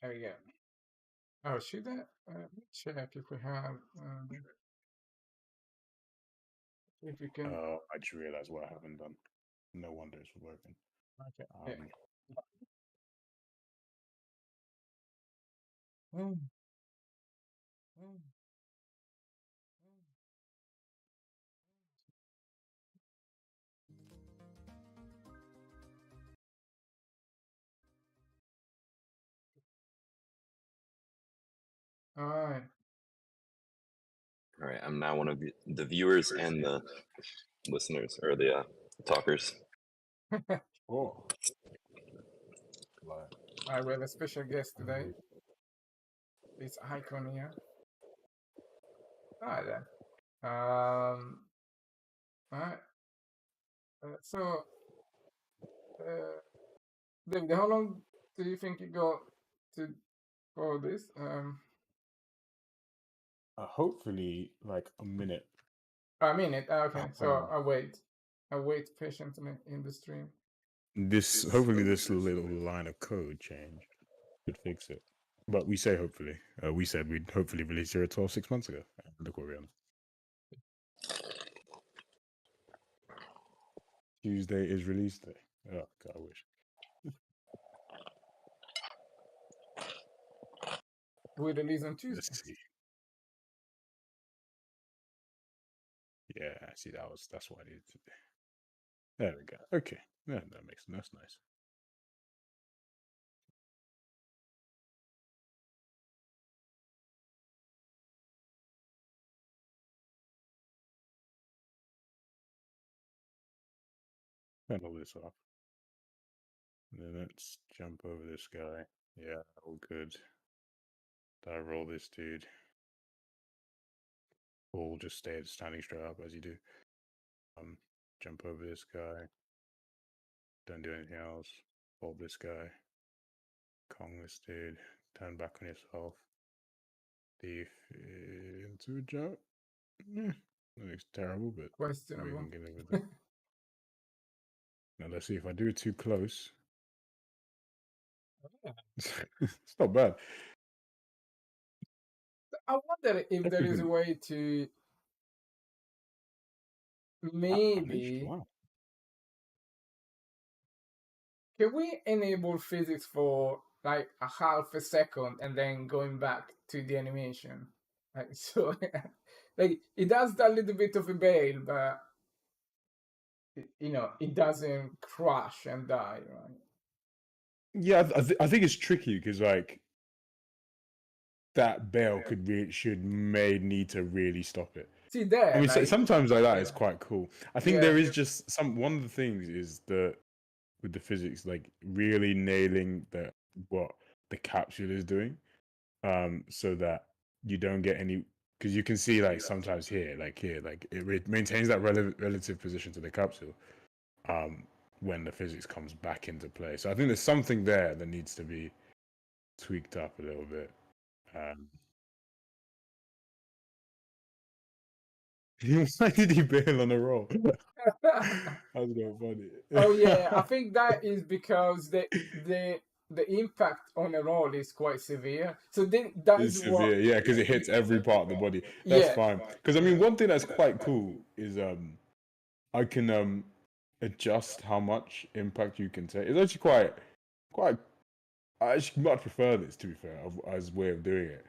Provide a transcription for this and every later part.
There we go. Oh, should I let me check if we have if we can. I just realized what I haven't done. No wonder it's working. Okay. Yeah. Mm, mm, mm. All right. All right, I'm now one of the viewers and the listeners, or the talkers. Oh, like, All right. We have a special guest today. This icon here. All right. All right. So, David, how long do you think you got to for this? hopefully like a minute. A minute. Okay. So Um, I'll wait. I'll wait patiently in the stream. hopefully this little line of code change should fix it. But we say hopefully. We said we'd hopefully release 012 6 months ago. Look what we're on. Tuesday is release day. Oh God, I wish. We release on Tuesday. Let's see. Yeah, see that's what I needed to do. There we go. Okay. Yeah, that's nice. Turn all this off. And then let's jump over this guy. Yeah, all good. Die roll this dude. Or just stay standing straight up as you do. Jump over this guy. Don't do anything else. Hold this guy. Kong this dude. Turn back on yourself. Thief into a jump. That looks terrible, but we Questionable. can get over that. Now let's see if I do it too close. It's not bad. I wonder if there is a way to maybe. Wow. Can we enable physics for like a half a second and then going back to the animation? Like, so, like it does that little bit of a bail, but it doesn't crash and die, right? Yeah, I think it's tricky because like that bail may need to really stop it. See there. I mean, like, sometimes like that is quite cool. I think Yeah. there is just one of the things is that with the physics, like really nailing what the capsule is doing, so that you don't get any, because you can see like sometimes here, like it maintains that relative position to the capsule, when the physics comes back into play. So I think there's something there that needs to be tweaked up a little bit. Why did he bail on a roll? That was quite funny. Oh yeah, I think that is because the impact on a roll is quite severe. So then that It's is what. severe, yeah, because it hits every part of the body. That's Yeah. fine. Because I mean, one thing that's quite cool is I can adjust how much impact you can take. It's actually quite. I actually much prefer this, to be fair, as a way of doing it.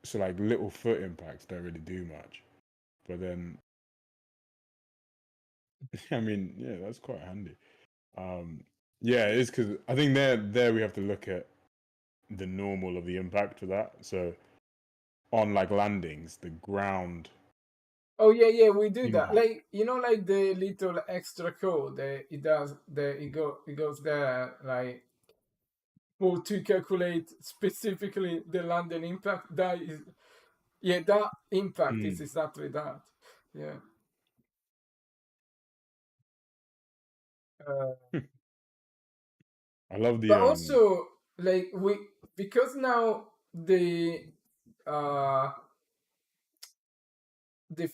So like little foot impacts don't really do much, but then I mean, yeah, that's quite handy. Yeah, it is, because I think there we have to look at the normal of the impact of that. So on like landings, the ground. Oh yeah, we do that. Like like the little extra code that it does. It goes there like for to calculate specifically the landing impact. That is, that impact is exactly that. Yeah. I love the. But also, like because now the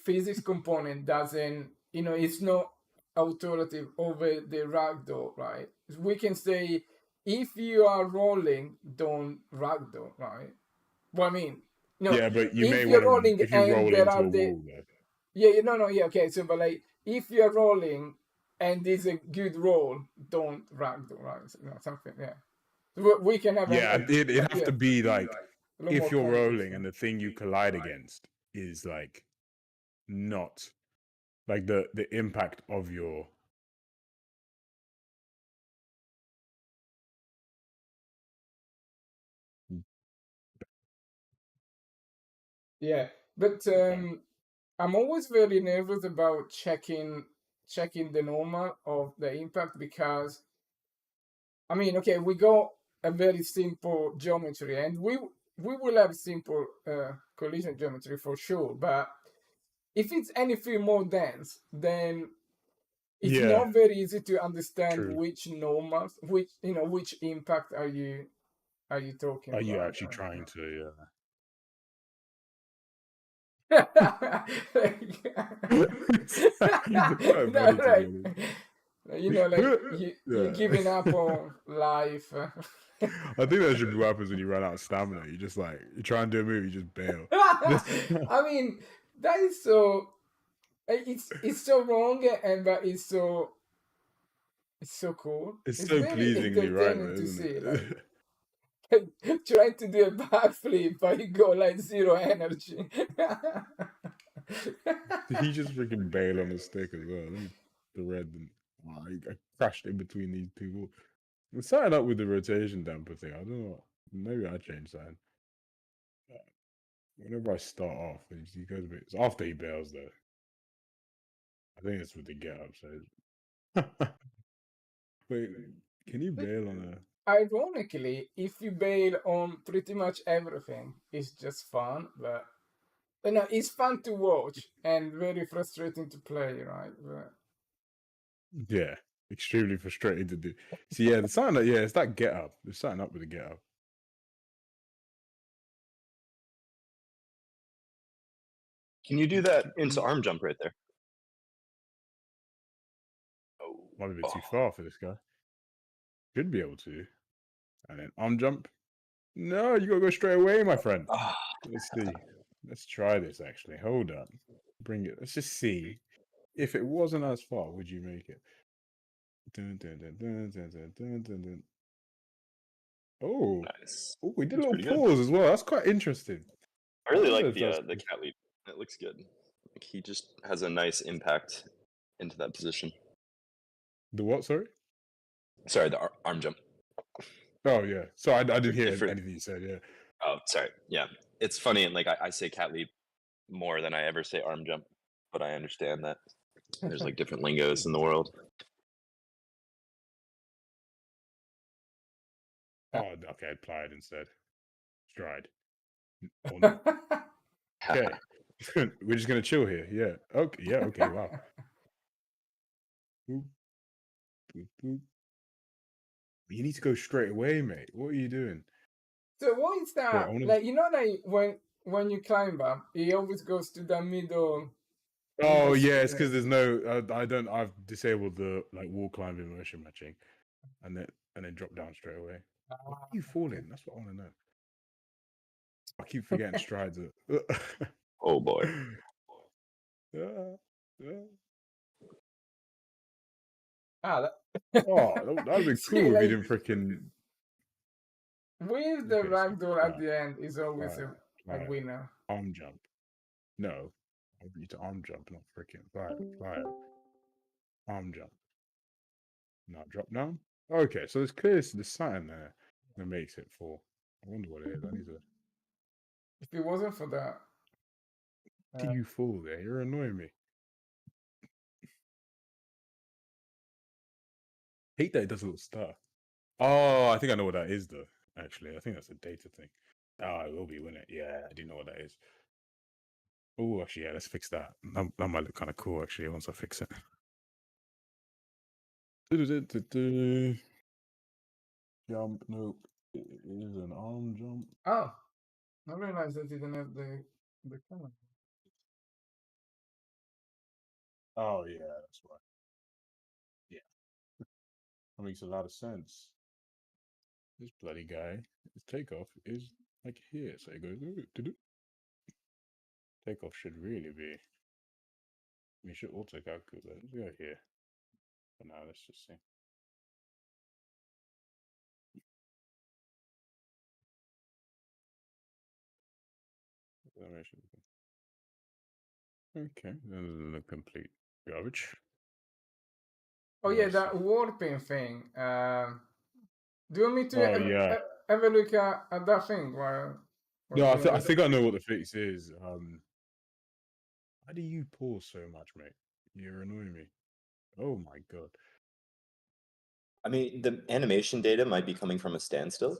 physics component doesn't, it's not authoritative over the ragdoll, right? We can say if you are rolling, don't ragdoll, right? Well, I mean, no, Yeah, but you may if you're want to rolling if you and roll there into are a the wall though. yeah, no, no, yeah, okay. So, but like, if you're rolling and it's a good roll, don't ragdoll, right? So, something, yeah. So we can have Yeah, it'd have yeah, to be like a lot more if you're context. rolling and the thing you collide against is like not like the impact of your Yeah, but I'm always very nervous about checking the normal of the impact because I mean, okay, we got a very simple geometry, and we will have simple collision geometry for sure. But if it's anything more dense, then it's yeah, not very easy to understand true. which normals, which impact are you talking Are you about? actually trying to? It's quite No, funny to like be like honest. you Yeah. giving up on life. I think that should be what happens when you run out of stamina. You just like you try and do a move, you just bail. I mean, that is so. It's so wrong, and but it's so cool. It's It's so very pleasingly right, though, entertaining to isn't see. it? Like trying to do a backflip, but you go like zero energy. He just freaking bail on the stick as well. Let me the red and I crashed in between these two walls. It's starting up with the rotation damper thing. I don't know. Maybe I changed that. Whenever I start off, he goes a bit. It's after he bails though. I think it's with the get up. So wait, can you bail on a? Ironically, if you bail on pretty much everything, it's just fun. But it's fun to watch and very frustrating to play, right? But, Yeah, extremely frustrating to do. So yeah, the sign up. Yeah, it's that get up. It's starting up with the get up. Can you do that into arm jump right there? Oh, Might be a bit too far for this guy. Should be able to. And then arm jump. No, you gotta go straight away, my friend. Ah, Let's see. Let's try this actually. Hold up. Bring it. Let's just see. If it wasn't as far, would you make it? Dun, dun, dun, dun, dun, dun, dun, dun, dun. Oh, nice. oh, we did a That's little pretty good. pause as well. That's quite interesting. I really wonder like if that's the cat leap. It looks good. Like he just has a nice impact into that position. the what? Sorry. Sorry, the arm jump. Oh yeah. So I didn't hear Different. anything you said. Yeah. Oh, sorry. Yeah, it's funny, and like I say cat leap more than I ever say arm jump, but I understand that there's like different lingos in the world. Oh, okay. Applied instead. Stride. Or not. Okay. We're just gonna chill here. Yeah. Okay. Yeah. Okay. Wow. Boop, boop, boop. You need to go straight away, mate. What are you doing? So what is Wait, I that? want to. Like like when you climb up, it always goes to the middle. Oh yeah, it's because there's no. I don't. I've disabled the like wall climbing motion matching, and then drop down straight away. Why are you falling? That's what I want to know. I keep forgetting strides. Oh boy. Yeah, yeah. Ah, Oh, that'd be see, cool if you like didn't freaking. with the Okay, so ragdoll at the end is always fire, a fire, winner. arm jump. No, I want you to arm jump, not freaking fire, arm jump. Now drop down. Okay, so there's something there that makes it fall. I wonder what it is. I need to. If it wasn't for that, Do you fall there? You're annoying me. Hate that it does a little stuff. Oh, I think I know what that is, though. Actually, I think that's a data thing. Oh, it will be, won't it? Yeah, I do know what that is. Oh, actually, yeah, let's fix that. That might look kind of cool, actually, once I fix it. Jump, nope. It is an arm jump. oh, I realized I didn't have the camera. Oh, yeah, that's right. Yeah. That makes a lot of sense. this bloody guy, his takeoff is like here. So it goes, takeoff should really be, we should auto calculate. Let's go here. For now, let's just see. Okay, this is a complete garbage. Oh yeah, that warping thing. Do you want me to have a look at that thing while? No, I think I know what the fix is. Why do you pause so much, mate? You're annoying me. Oh my god. I mean, the animation data might be coming from a standstill.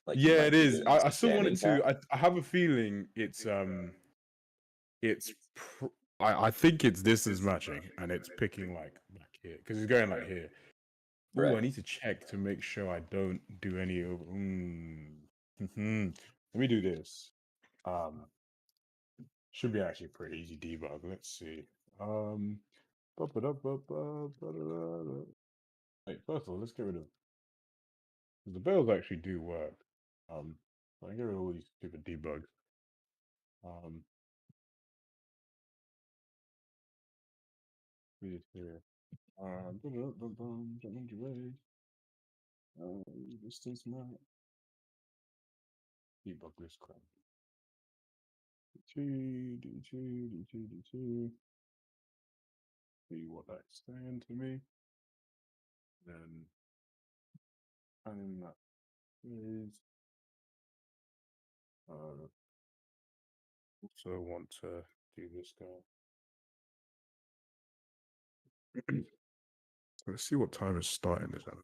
Like yeah, it is. I still want it to. I have a feeling it's I think it's distance matching and it's picking like back here because it's going like here. Oh, I need to check to make sure I don't do any of. Let me do this. Should be actually pretty easy debug. Let's see. Wait, first of all, let's get rid of the bells. Actually, do work. So I get rid of all these stupid debugs. Here. Distance map. Debug this crap. See what that's saying to me. Then and that is also want to do this guy. Let's see what time it's starting this at.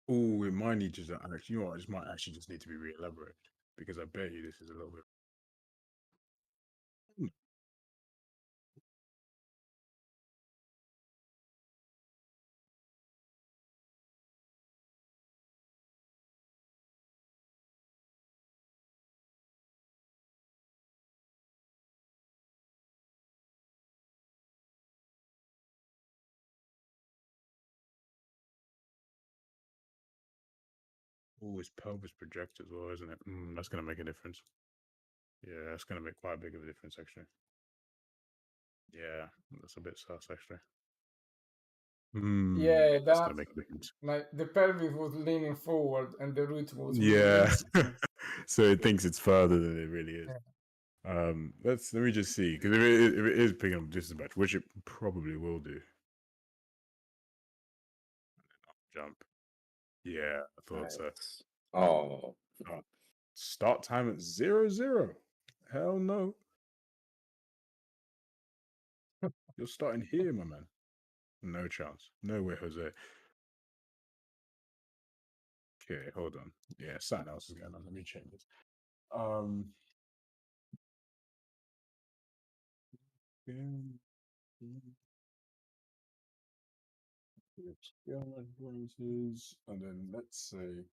Oh, it might need to actually, you know what, this might actually just need to be re-elaborated because I bet you this is a little bit. Oh, it's pelvis project as well, isn't it? That's going to make a difference. Yeah, that's going to make quite a big of a difference, actually. Yeah, that's a bit sus, actually. Yeah, that's going to make a difference. Like the pelvis was leaning forward and the root was so it thinks it's further than it really is. Yeah. Let me just see, because if it is picking up distance match, which it probably will do. Jump. Yeah, I thought so. Oh. Start time at 0-0. Hell no. You're starting here, my man. No chance. No way, Jose. Okay, hold on. Yeah, something else is going on. Let me change this. And then let's say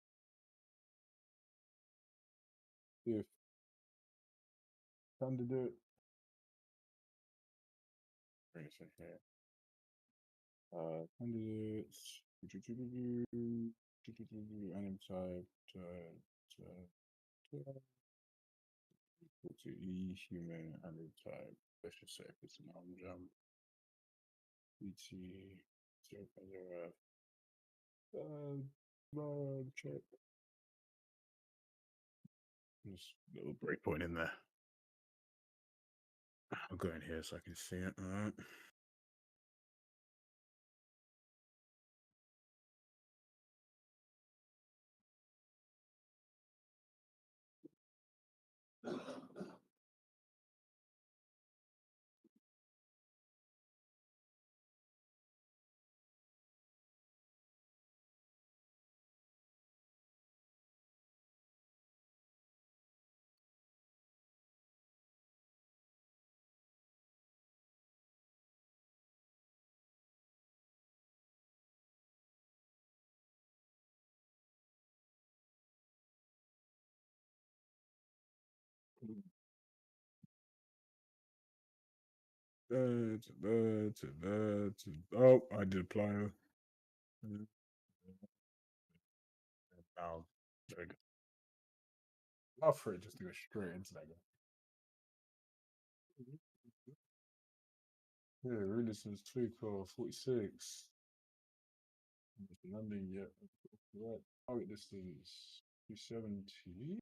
if candidate, bring this in here. Candidates, anim type, to E human anim type. Let's just say if it's an arm jump. ET 0.0 check. Just a little breakpoint in there. I'll go in here so I can see it. All right. Oh, I did apply. Now, there we go. Love for it just to go straight into that guy. Yeah, really since 46. Landing yet. Right. Target distance 270.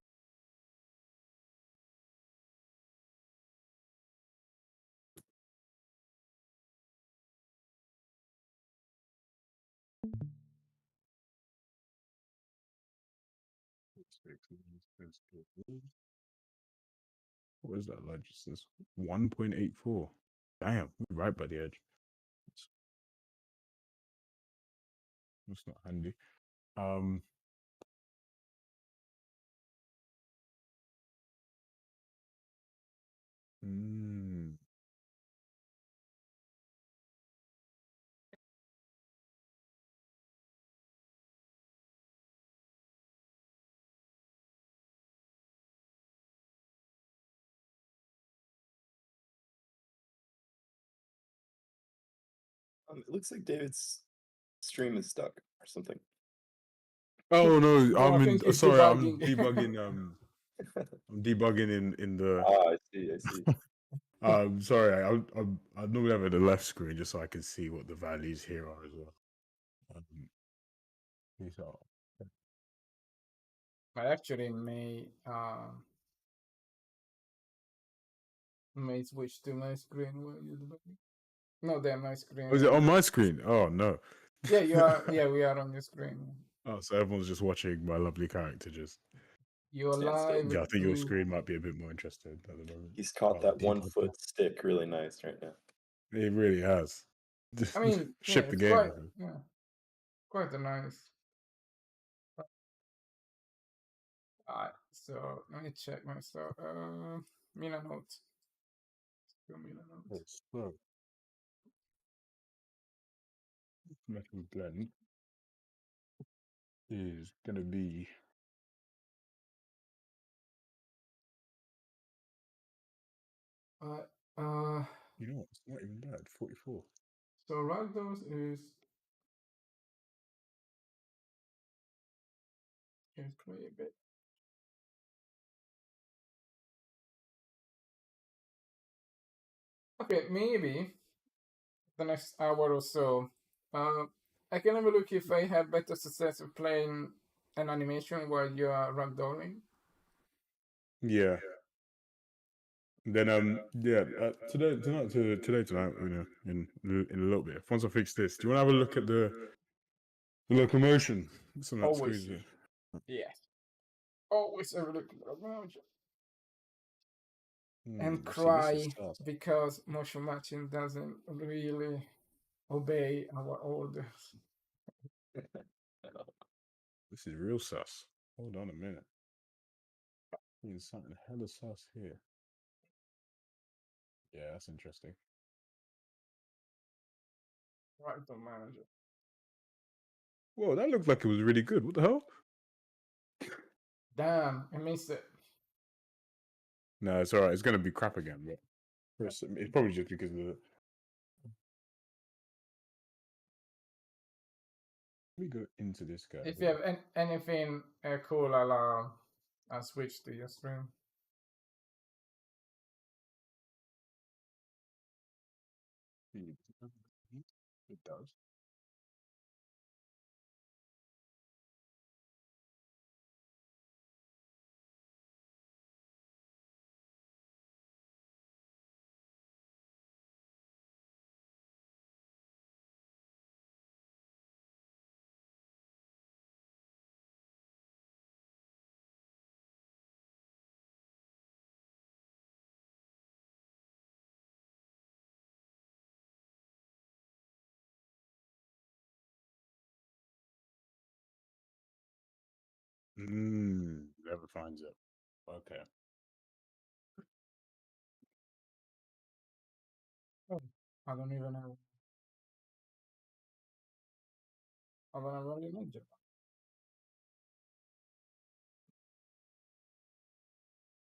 What is that large distance? 1.84. Damn, we're right by the edge. That's not handy. Mm. It looks like David's stream is stuck or something. Oh no, No, I think it's sorry, I'm debugging. debugging. I'm debugging in the. Ah, I see. I see. Sorry, I normally have it at the left screen just so I can see what the values here are as well. These are. I actually may switch to my screen while you're debugging. No, they're my screen. Oh, is it on my screen? Oh no. Yeah, you are. Yeah, we are on your screen. Oh, so everyone's just watching my lovely character just. You're Stand still. live. Yeah, I think your screen might be a bit more interested at the moment. He's caught Oh, that debug 1 foot stick really nice right now. It really has. I mean, yeah, Ship the it's game. quite, yeah, quite a nice. Alright, so let me check my stuff. Mina notes. Mina notes. So, metal blend is gonna be. You know what? It's not even bad. 44. So Ragdos is play a bit. Okay, maybe the next hour or so. I can have a look if I have better success with playing an animation while you are ragdolling. Yeah. Then tonight, you know, in a little bit. Once I fix this, do you want to have a look at the locomotion? It's on that Always. screen. Yes. Always have a look at the locomotion. And cry because motion matching doesn't really obey our orders. This is real sus. Hold on a minute. There's something hella sus here. Yeah, that's interesting. Right, the manager. Whoa, that looked like it was really good. What the hell? Damn, I missed it. No, it's alright. It's gonna be crap again, but it's probably just because of the. Let me go into this guy. If you have anything cool, I'll switch to your stream. It does. Never finds it. Okay. Oh, I don't even know. I don't have any ninja.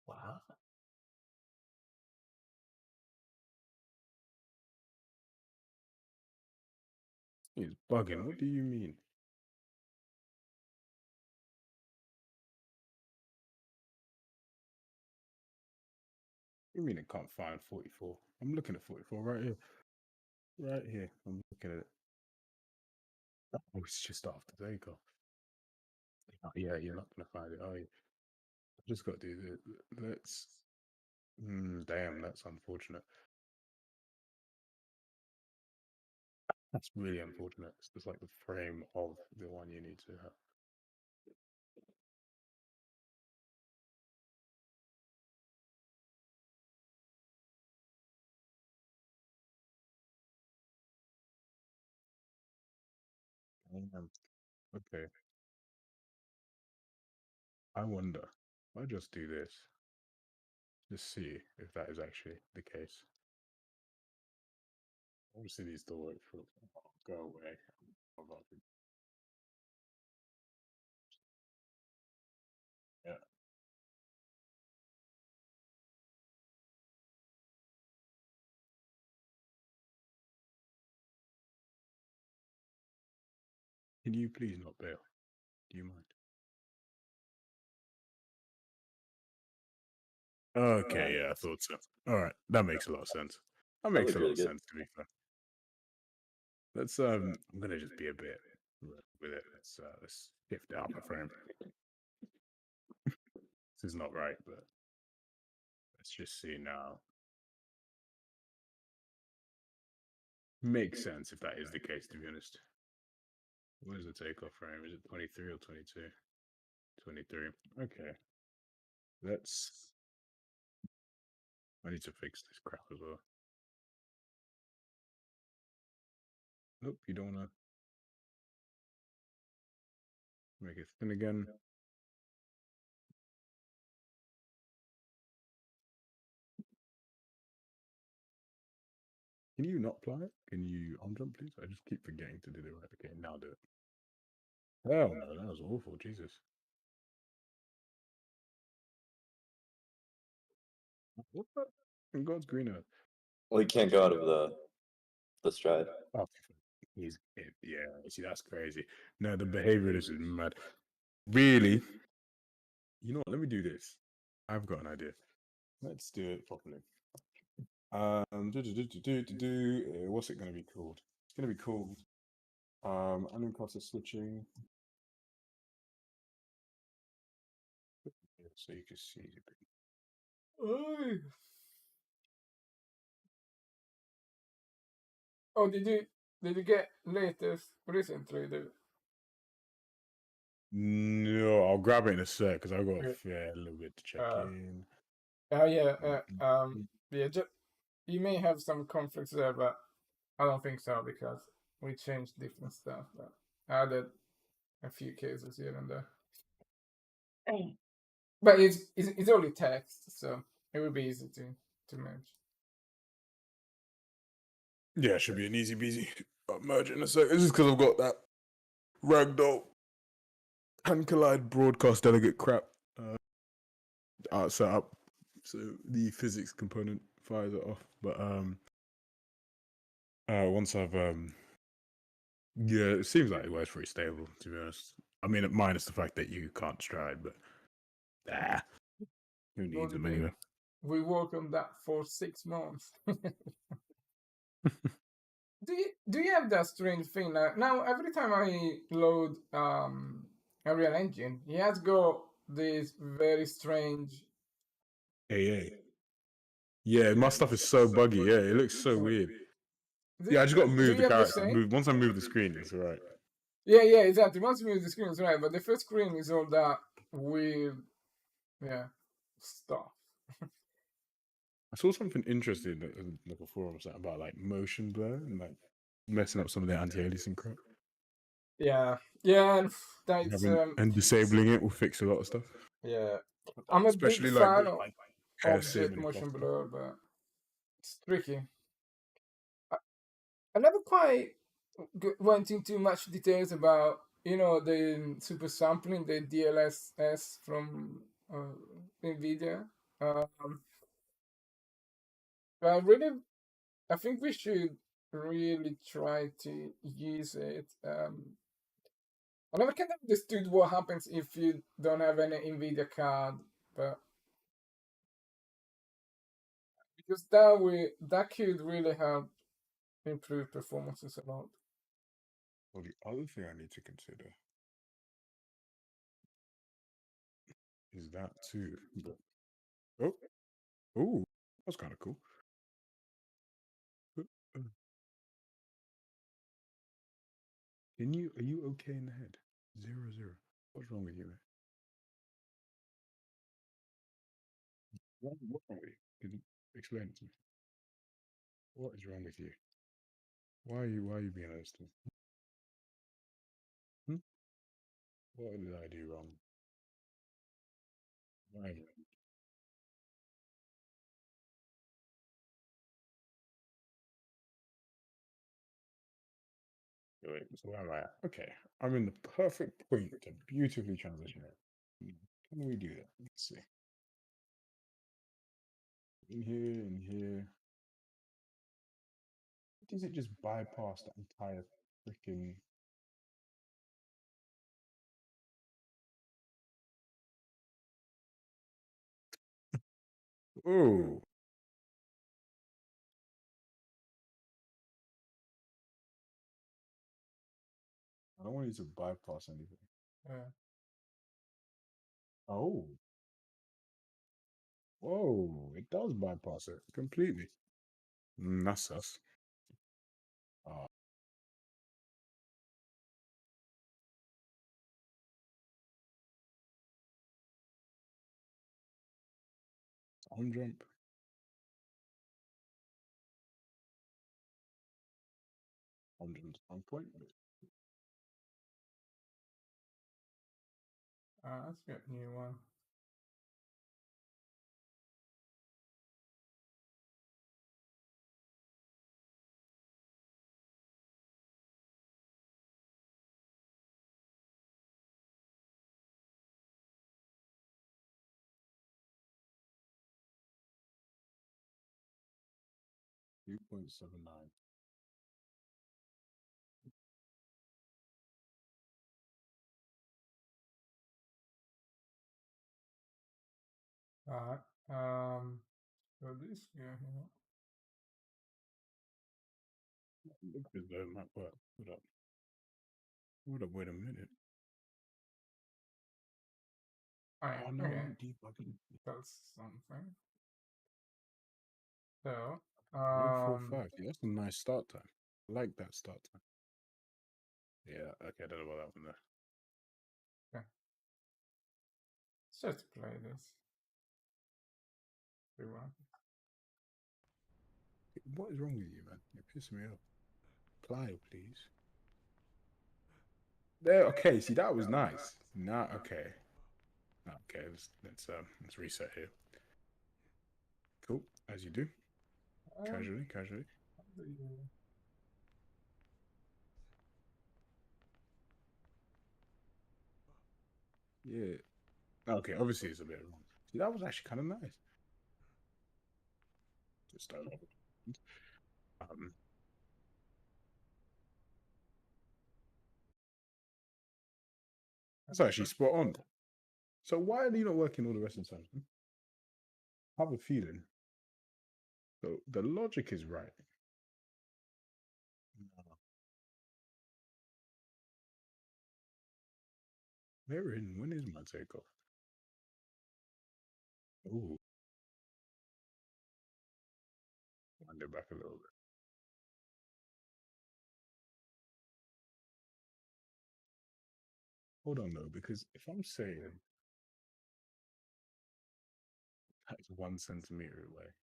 Wow. He's bugging. What do you mean? You mean it can't find 44? I'm looking at 44 right here. Right here. I'm looking at it. Oh, it's just after takeoff. Oh, yeah, you're not gonna find it, are you? Just got to do this. Let's. Damn, that's unfortunate. That's really unfortunate. It's just like the frame of the one you need to have. Okay. I wonder. I just do this. Just see if that is actually the case. Obviously, these still work for. Oh, go away. Yeah. Can you please not bail? Do you mind? Okay, yeah, I thought so. All right, that makes a lot of sense. That makes a lot really of good. sense to be fair. Let's I'm gonna just be a bit with it. Let's shift out my frame. This is not right, but let's just see now. Makes sense if that is the case, to be honest. What is the takeoff frame? Is it 23 or 22? 23. Okay. Let's. I need to fix this crap as well. Nope, you don't want to make it thin again. Can you not apply it? Can you on jump, please? I just keep forgetting to do it right. Okay, now do it. Hell no, that was awful. Jesus. What the? In God's green earth. Well, he can't go out of the stride. Oh, yeah. See, that's crazy. No, the behavior of this is mad. Really? You know what? Let me do this. I've got an idea. Let's do it properly. What's it going to be called? It's going to be called unconscious switching. So you can see it. Oh, did you get latest recently? No, I'll grab it in a sec because I've got a little bit to check in. Yeah. You may have some conflicts there, but I don't think so because we changed different stuff. But I added a few cases here and there. But it's only text, so it will be easy to merge. Yeah, it should be an easy peasy. I'll merge it in a sec. It's just because I've got that ragdoll hand collide broadcast delegate crap set up. So the physics component fires it off. But once I've yeah, it seems like it works pretty stable, to be honest. I mean, minus the fact that you can't stride, but who needs them anyway? We work on that for 6 months. Do you have that strange thing now? Every time I load Unreal Engine, he has got this very strange AA. Yeah, my stuff is so buggy. Yeah, it looks so weird. Yeah, I just got to move the character. Once I move the screen, it's alright. Yeah, exactly. Once you move the screen, it's right. But the first screen is all that weird, stuff. I saw something interesting like a forum about like motion blur and like messing up some of their anti-aliasing crap. Yeah, and that's and disabling it will fix a lot of stuff. Yeah, I'm a big fan of object motion blur, but it's tricky. I never quite went into much details about the super sampling, the DLSS from NVIDIA. But I think we should really try to use it. I never kind of understood what happens if you don't have any NVIDIA card, but because that could really help improve performances a lot. Well, the other thing I need to consider is that too. But, oh, that's kind of cool. Are you okay in the head? 0-0. What's wrong with you, man? What's wrong with you? Can you explain it to me? What is wrong with you? Why are you being honest with me? Hmm? What did I do wrong? Why? Wait, so where am I at? Okay, I'm in the perfect point to beautifully transition it. Can we do that? Let's see. In here. Does it just bypass the entire freaking? Oh, I don't want you to bypass anything. Yeah. Oh, whoa! It does bypass it completely. That's us. Ah, arm jump. Arm jump's on point. Let's get a new one. $2.79. Alright. So this guy here. Look at the map. What? Hold up. Hold up. Wait a minute. Alright, Oh no, okay. I'm debugging. That's something. So, 045. Yeah, that's a nice start time. I like that start time. Yeah, okay, I don't know about that one there. okay. Let's just play this. See what happens. What is wrong with you, man? You're pissing me off. Apply, please. There, okay, see that was nice. Nah, okay. Okay, let's reset here. Cool, as you do. Casually. How do you... Yeah. Okay, obviously it's a bit wrong. See, that was actually kind of nice. Just start off. That's actually spot on. So why are you not working all the rest of the time? I have a feeling. So the logic is right. Wherein, when is my takeoff? Ooh. Wind it back a little bit. Hold on though, because if I'm saying that's 1 centimeter away,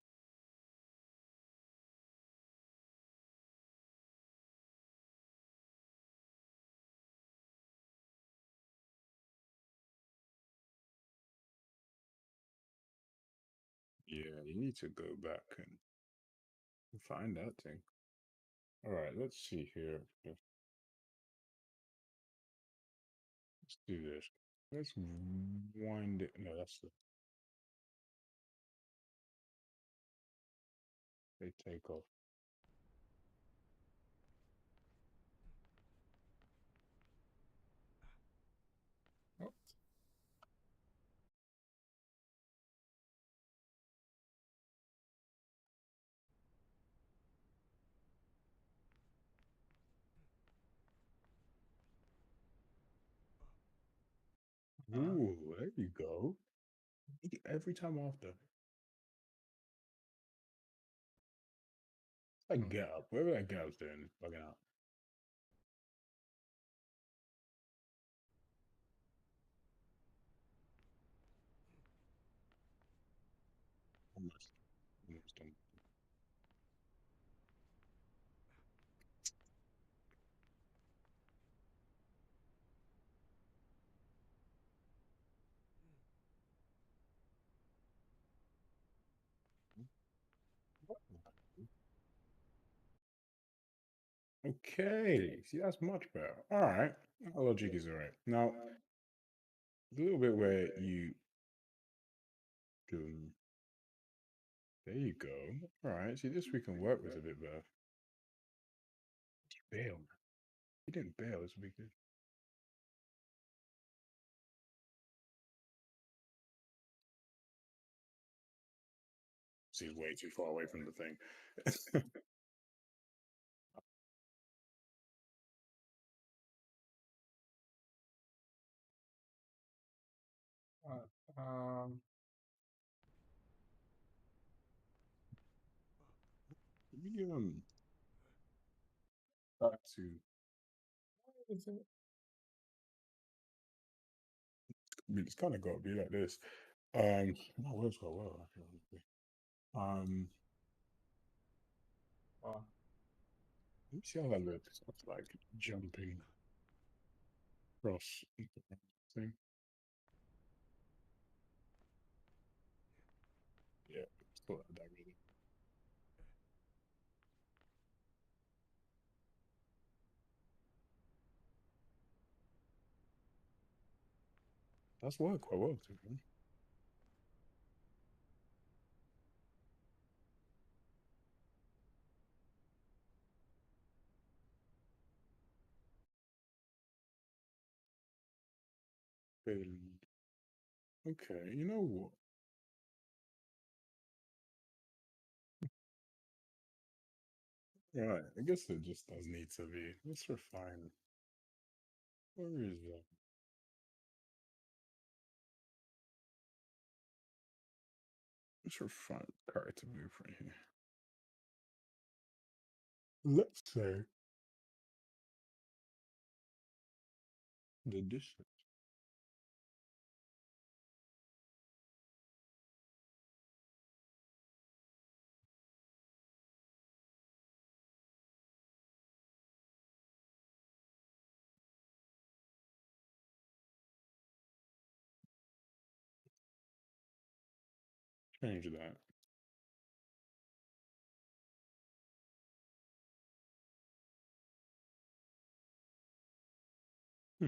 yeah, you need to go back and find that thing. All right, let's see here. Let's do this. Let's wind it. No, that's the they take off. What? Ooh, there you go. Every time after. Like get up. Whatever that get up's doing is bugging out. Almost. Almost done. Okay. See, that's much better. All right. That logic is all right. Now, a little bit where you do. There you go. All right. See, this we can work with a bit better. You bail. You didn't bail. This would be good. See, he's way too far away from the thing. Um, Let me back to. is it? I mean, it's kind of got to be like this. That works quite well, actually. Honestly. Oh, Let me see how that looks. It's like jumping across the thing. Yeah, still like that really. That's worked quite well too. Man. Finland. Okay, you know what? Right, I guess it just does need to be. Let's refine. Where is that? Let's refine the character blueprint here. Let's say the distance. Change that. Hmm.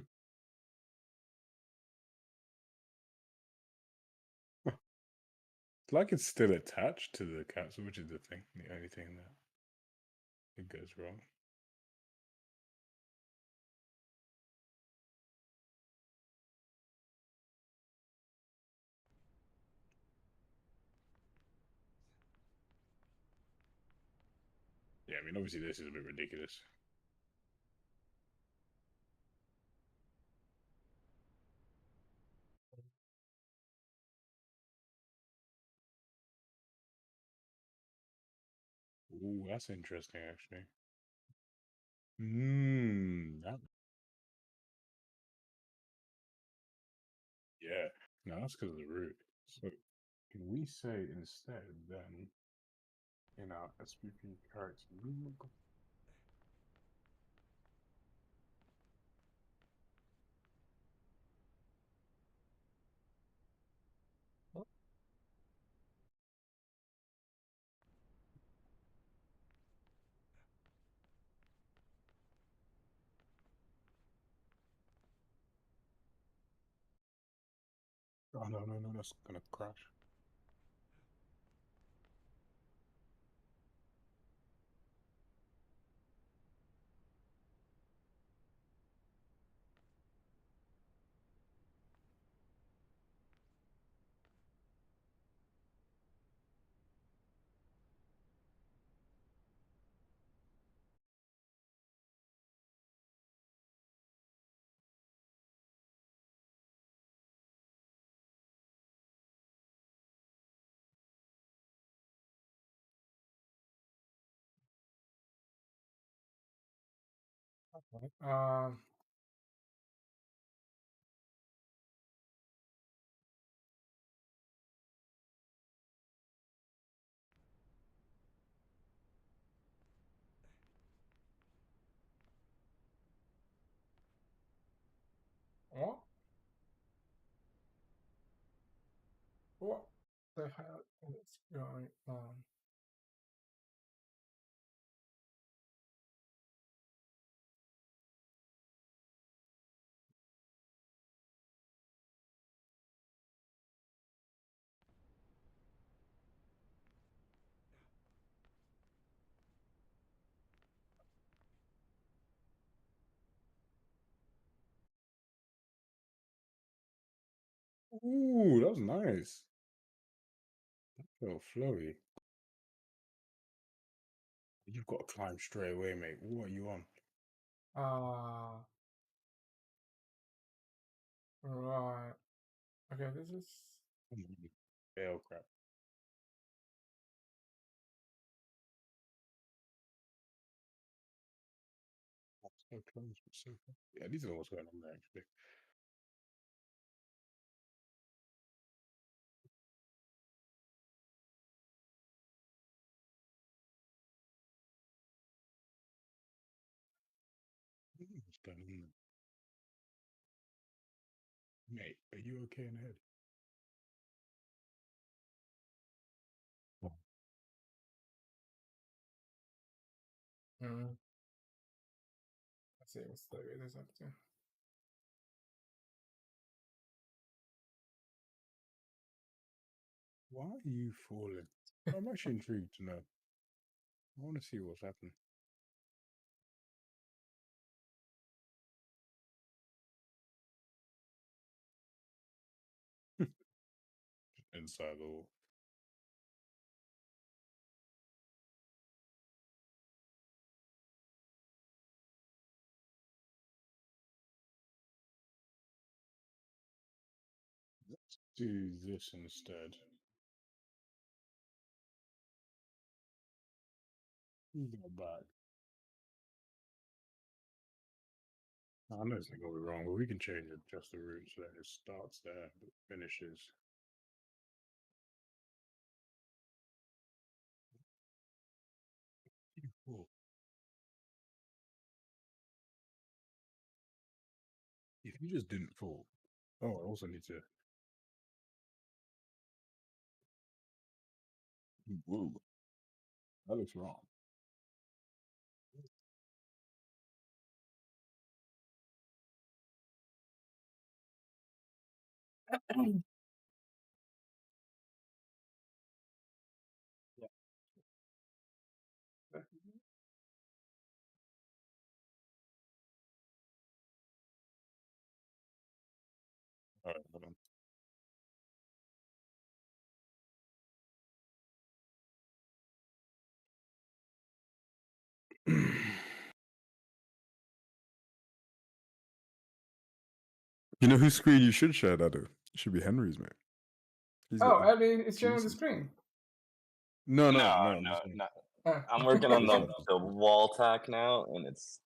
It's like it's still attached to the capsule, which is the thing, the only thing that it goes wrong. Yeah, I mean, obviously this is a bit ridiculous. Ooh, that's interesting, actually. That yeah. No, that's because of the root. So can we say instead then in our SPP character movement? Oh no, no, no, that's gonna crash. Okay. What? What the hell is going on? Ooh, that was nice. That felt flowy. You've got to climb straight away, mate. What are you on? Right. Okay, this is. Fail crap. So close, but so far. Yeah, these are what's going on there, actually. What's going on there? Mate, are you okay in the head? Oh. Let's see what's the it is up to. Why are you falling? I'm actually intrigued to know. I want to see what's happening. Inside the wall. Let's do this instead. Go back. I know it's not going to be wrong, but we can change it just the route so that it starts there but finishes. Cool. If you just didn't fall. Oh, I also need to. Whoa. That looks wrong. Yeah. All right, hold on. You know whose screen you should share that to? It should be Henry's, mate. He's got Oh, the I mean, it's showing on the juiciest screen. No, No, I'm no, just saying. no. Ah. I'm working on This one. the wall tack now, and it's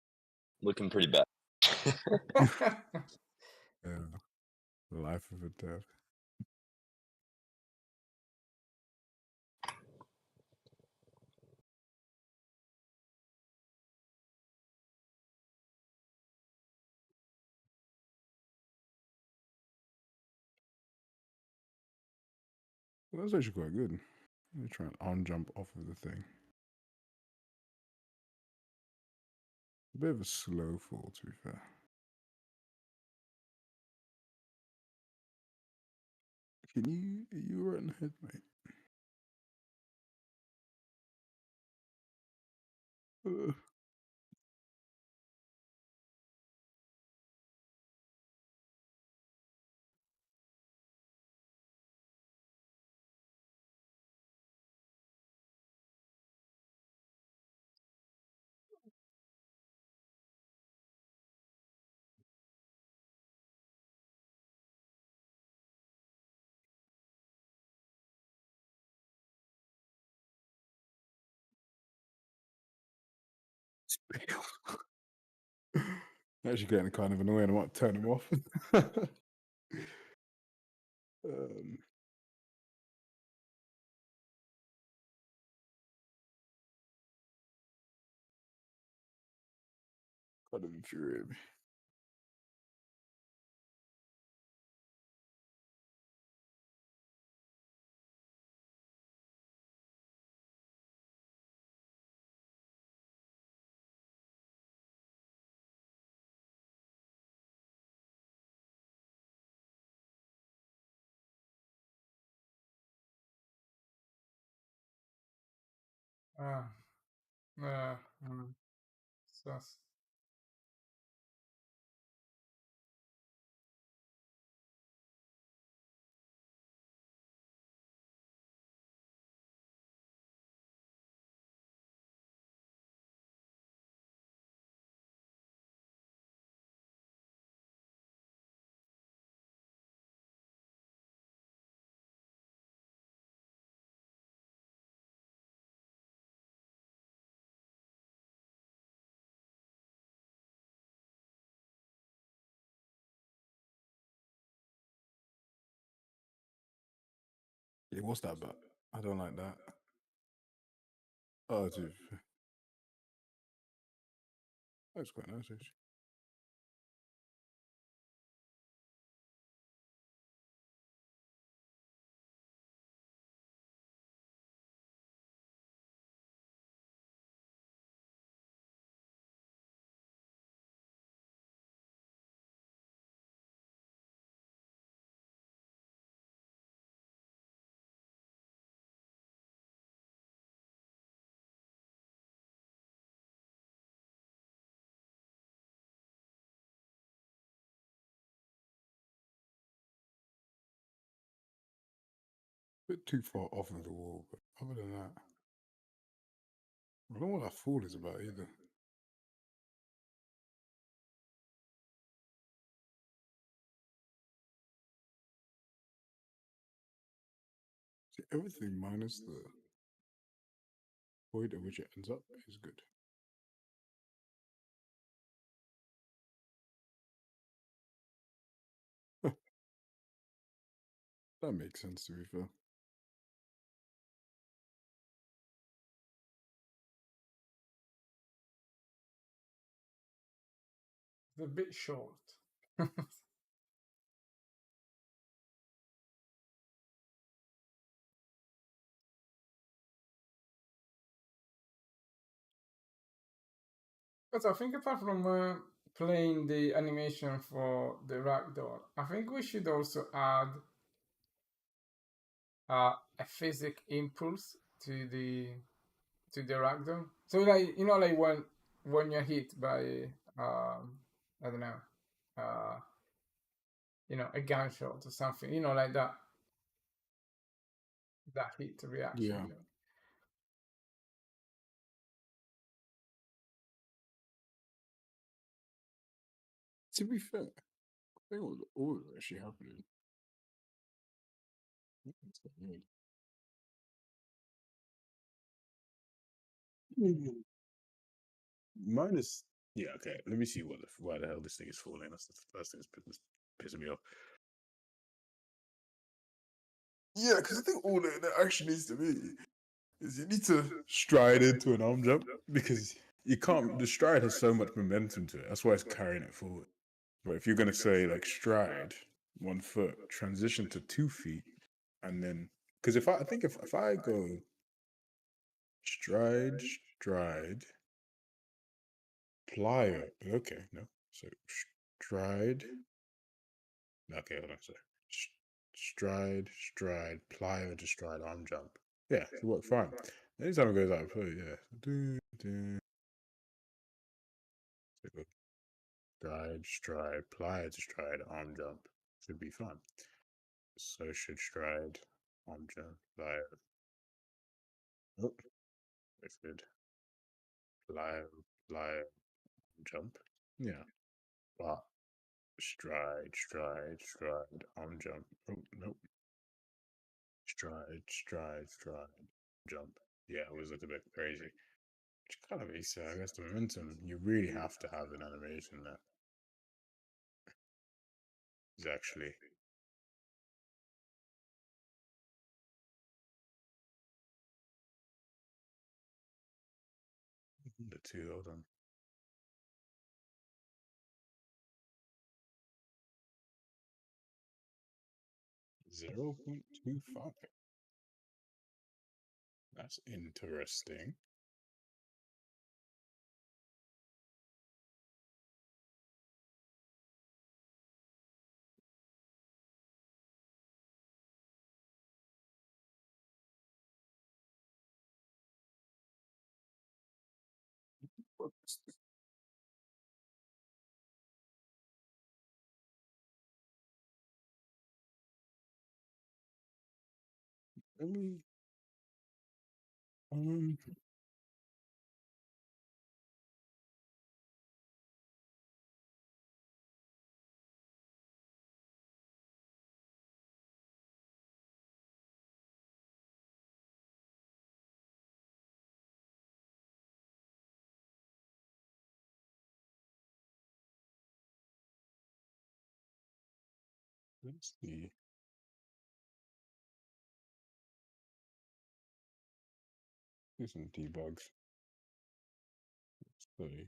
looking pretty bad. Yeah. Life of a dev. Well, that's actually quite good. Let me try and arm jump off of the thing. A bit of a slow fall, to be fair. Are you right in the head, mate? Actually getting kind of annoying. I might turn them off. um, kind of infuriating me. Ah, uh, mm, sus. Yeah, what's that about? I don't like that. Oh, dude. That's quite nice, actually. Bit too far off of the wall, but other than that, I don't know what that fall is about either. See, everything minus the point at which it ends up is good. That makes sense, to be fair. It's a bit short. But I think apart from playing the animation for the ragdoll, I think we should also add a physic impulse to the ragdoll. So like like when you're hit by I don't know uh a gunshot or something, like that hit reaction. Yeah. To be fair, I think it was all actually happening. That's quite weird. Minus, yeah, okay. Let me see why the hell this thing is falling. That's the first thing that's pissing me off. Yeah, because I think all that actually needs to be is you need to stride into an arm jump because you can't. The stride has so much momentum to it. That's why it's carrying it forward. But if you're gonna say like stride 1 foot, transition to 2 feet, and then because I think if I go stride, plyo. Okay, no. So stride. Okay, hold on. So stride, plyo to stride, arm jump. Yeah, it worked fine. Anytime it goes out of play, yeah. So go stride, plyo to stride, arm jump. Should be fun. So should stride, arm jump, plyo. Oh, that's good. Plyo, jump. Yeah. But stride, arm jump. Oh, nope. Stride, jump. Yeah, it was looking a bit crazy. Which kind of makes, I guess, the momentum. You really have to have an animation there. is actually. The two, hold on. $0.25. That's interesting. Let me um let's see. Do some debugs. Sorry.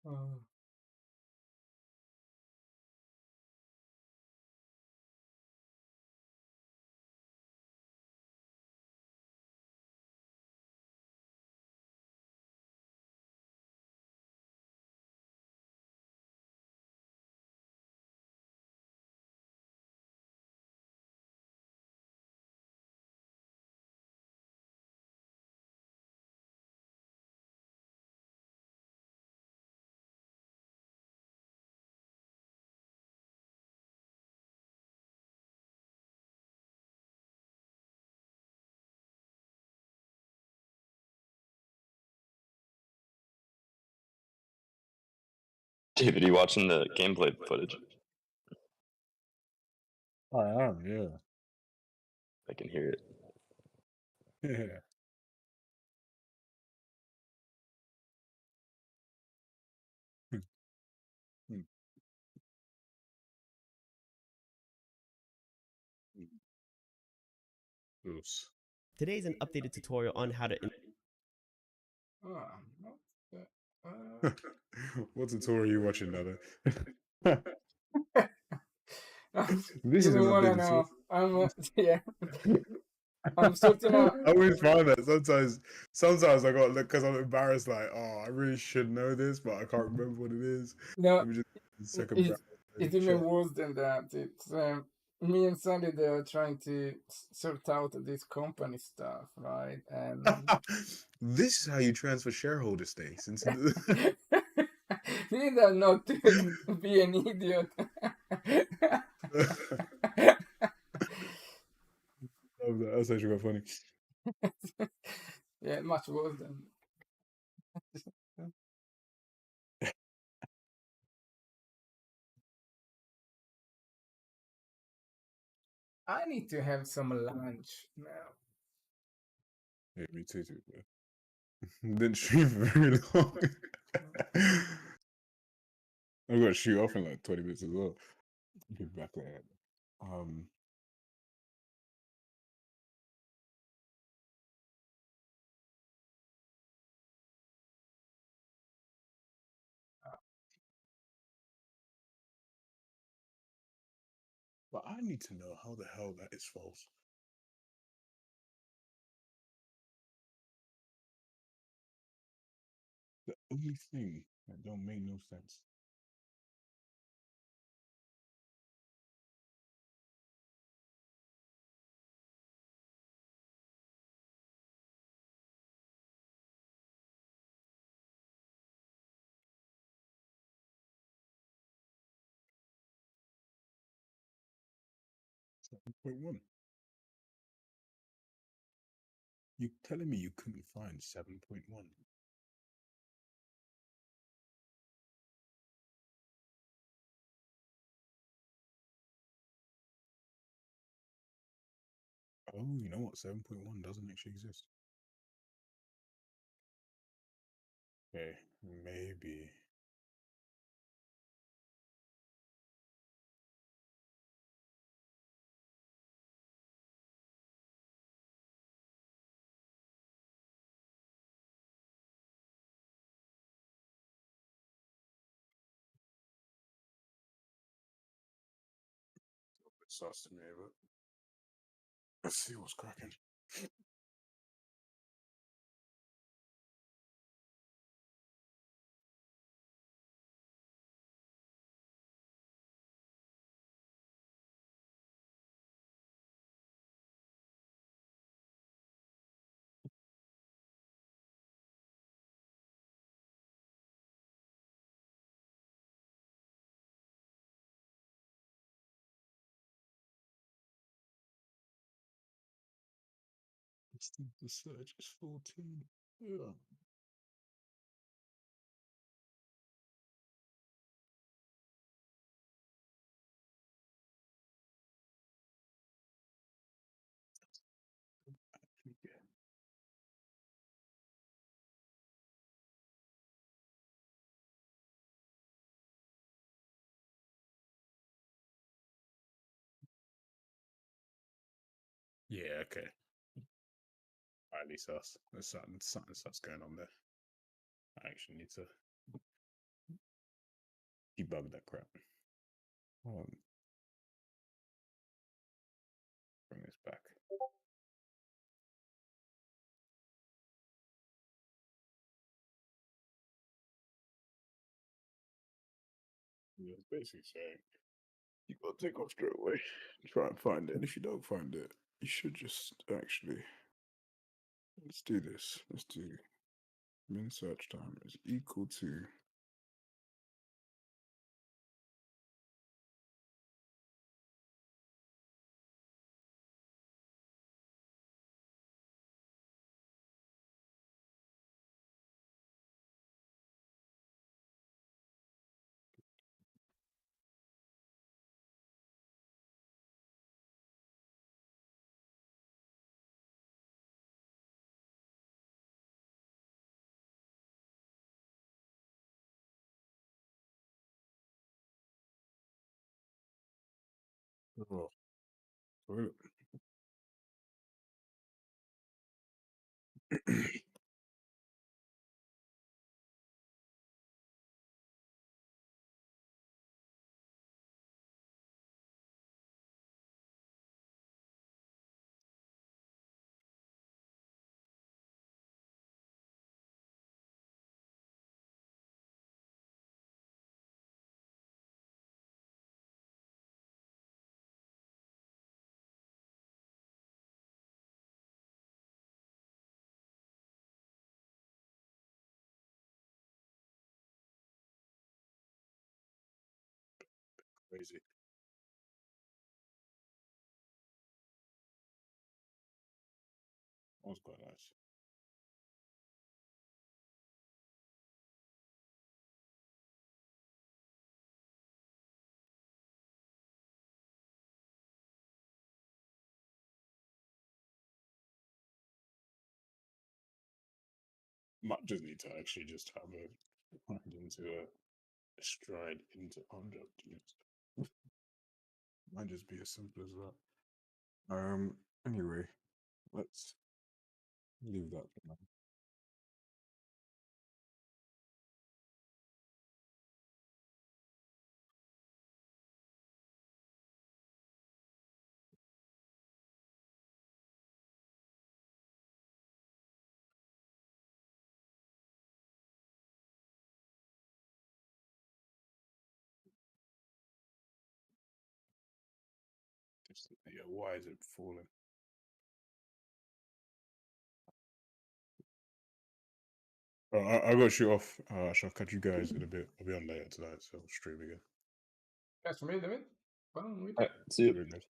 Uh, David, you watching the gameplay footage? I am, yeah. I can hear it. Yeah. Hmm. Oops. Today's an updated tutorial on how to what the- What tutorial are you watching, Nada? This You is an don't wanna updated know. tutorial. Yeah. I'm sorting out. I always find that sometimes I got because I'm embarrassed. Like, oh, I really should know this, but I can't remember what it is. No, Let me just second it's even worse than that. It's me and Sandy. They are trying to sort out this company stuff, right? And this is how you transfer shareholder stakes into the. these are not to be an idiot. That's actually quite funny. Yeah, much worse than. I need to have some lunch now. Yeah, me too. Didn't stream for very long. I'm gonna shoot off in like 20 minutes as well. Be back there. But I need to know how the hell that is false. The only thing that don't make no sense. Point one. You telling me you couldn't find 7.1? Oh, you know what? 7.1 doesn't actually exist. Okay, maybe. It's a bit sus to me, but let's see what's cracking. The search is 14. Yeah. Yeah, okay. At least us. There's something sus going on there. I actually need to debug that crap. Bring this back. Yeah, it's basically saying you gotta take off straight away, try and find it. And if you don't find it, you should just actually let's do this. Let's do min search time is equal to oh, toilet. Crazy. That was quite nice. Might just need to actually just have a wind into a stride into object. Might just be as simple as that. Anyway, let's leave that for now. Yeah, why is it falling? I got to shoot off. I shall catch you guys in a bit. I'll be on later tonight, so I'll stream again. Catch me, David. Well, we Alright, see you. Guys.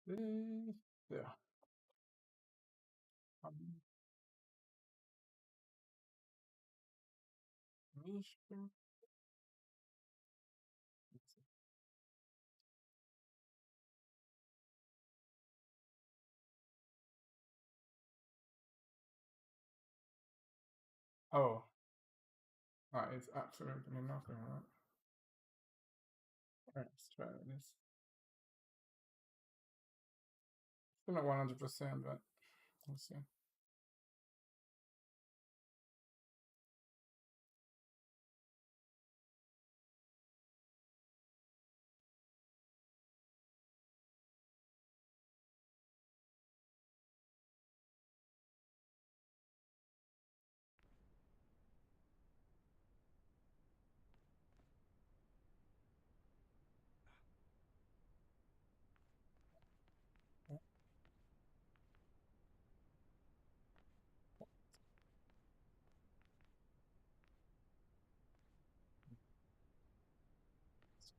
Yeah. Mishka. Oh, it's absolutely nothing, right? Alright, let's try this. Still not 100%, but we'll see.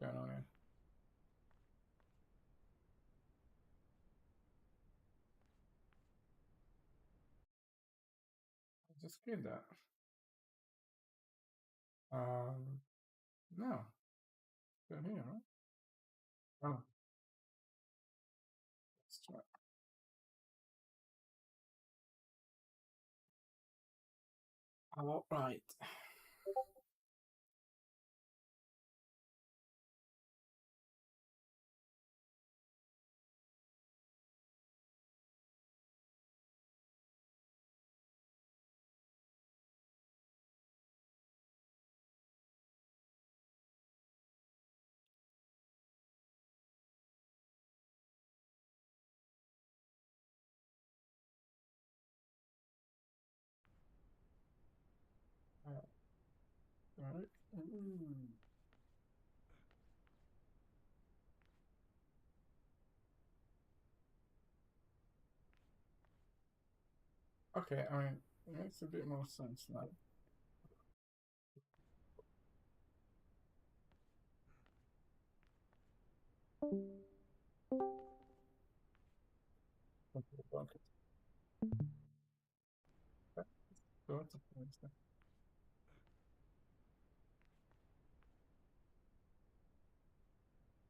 What's going on here? I just did that. No. Still here, right? Oh. Let's try. All right. All right. Okay, I mean, it makes a bit more sense now. Okay. Go to the next step.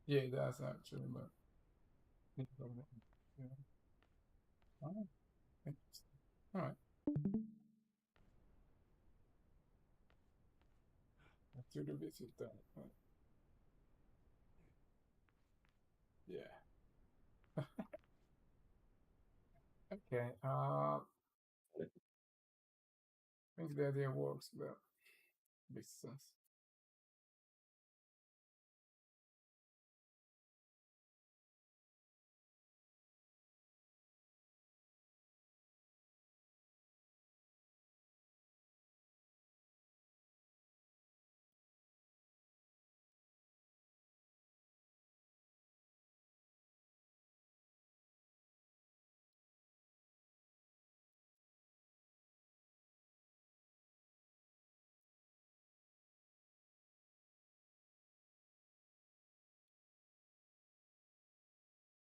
Yeah, it does actually, but yeah. Oh, interesting. All right. Let's do the visit then. Right. Yeah. Okay. I think the idea works, but makes sense.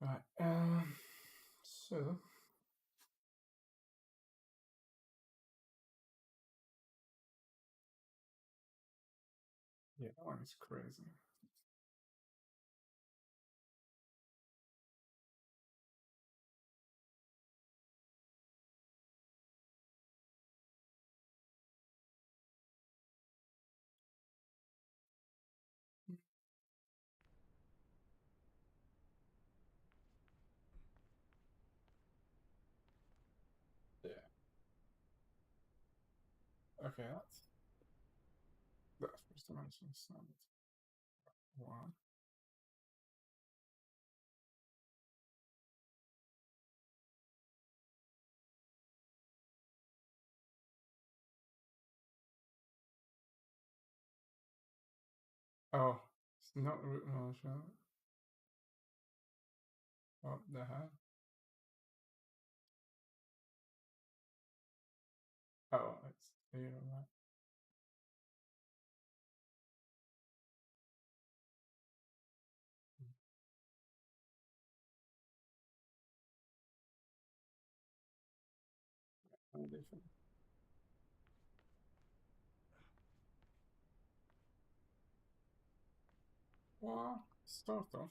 Right. So yeah, that one is crazy. Yeah. Okay, that's first dimension standard. One. Oh, it's not root motion. Oh, the hell. Oh, it's zero, right? different. Well, sort of.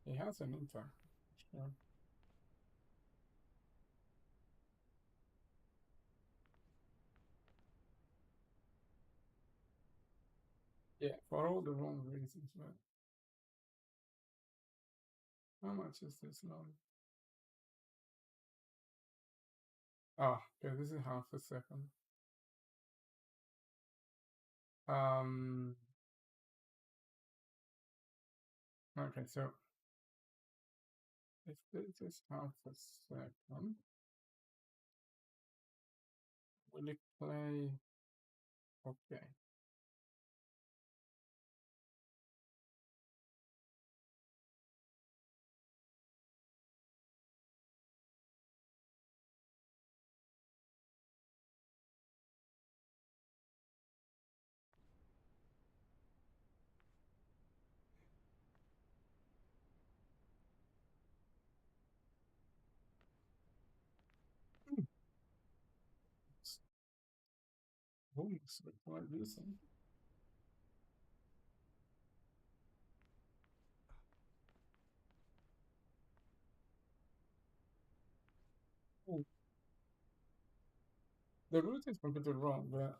He has an impact. Sure. Yeah, for all the wrong reasons, but how much is this long? Oh, okay, this is half a second. Okay, so if this is half a second, will it play? Okay. Bonus required using. Oh. The root is completely wrong, but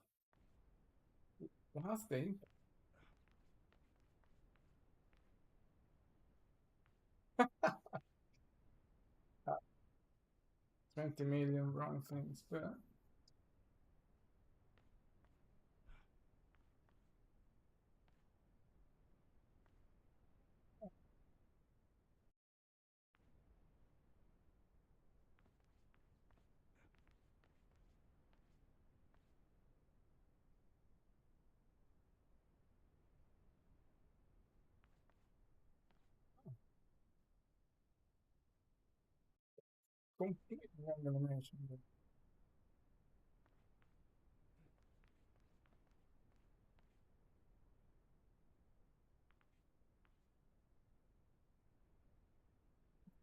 it has the impact. 20 million wrong things, but completely wrong elimination.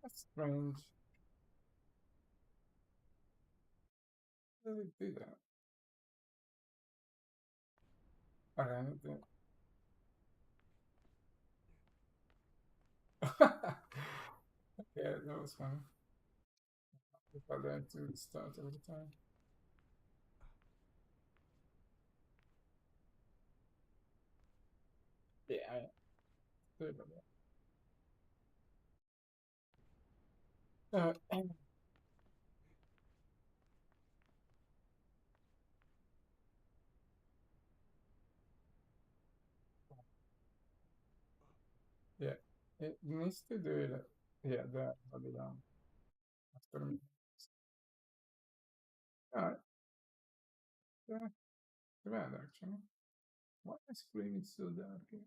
That's strange. How does it do that? Okay, I need to. Yeah, that was funny. If I learned to start all the time. Yeah, I sorry about that. Yeah, it needs to do it. Yeah, that I'll be down. After me. Alright. Yeah, too bad actually. Why is screen so dark here?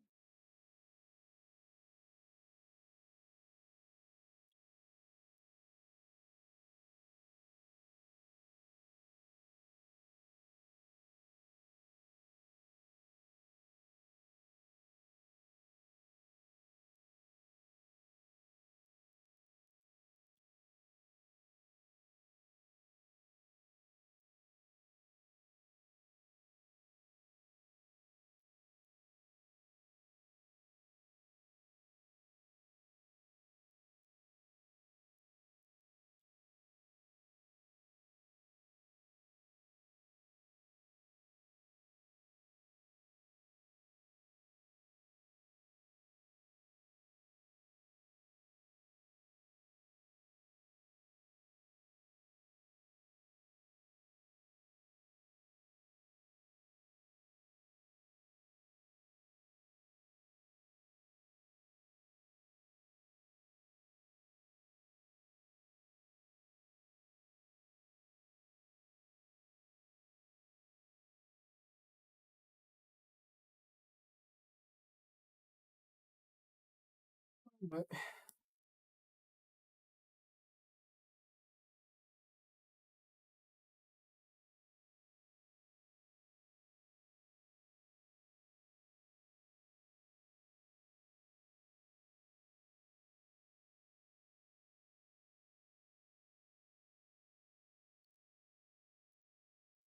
But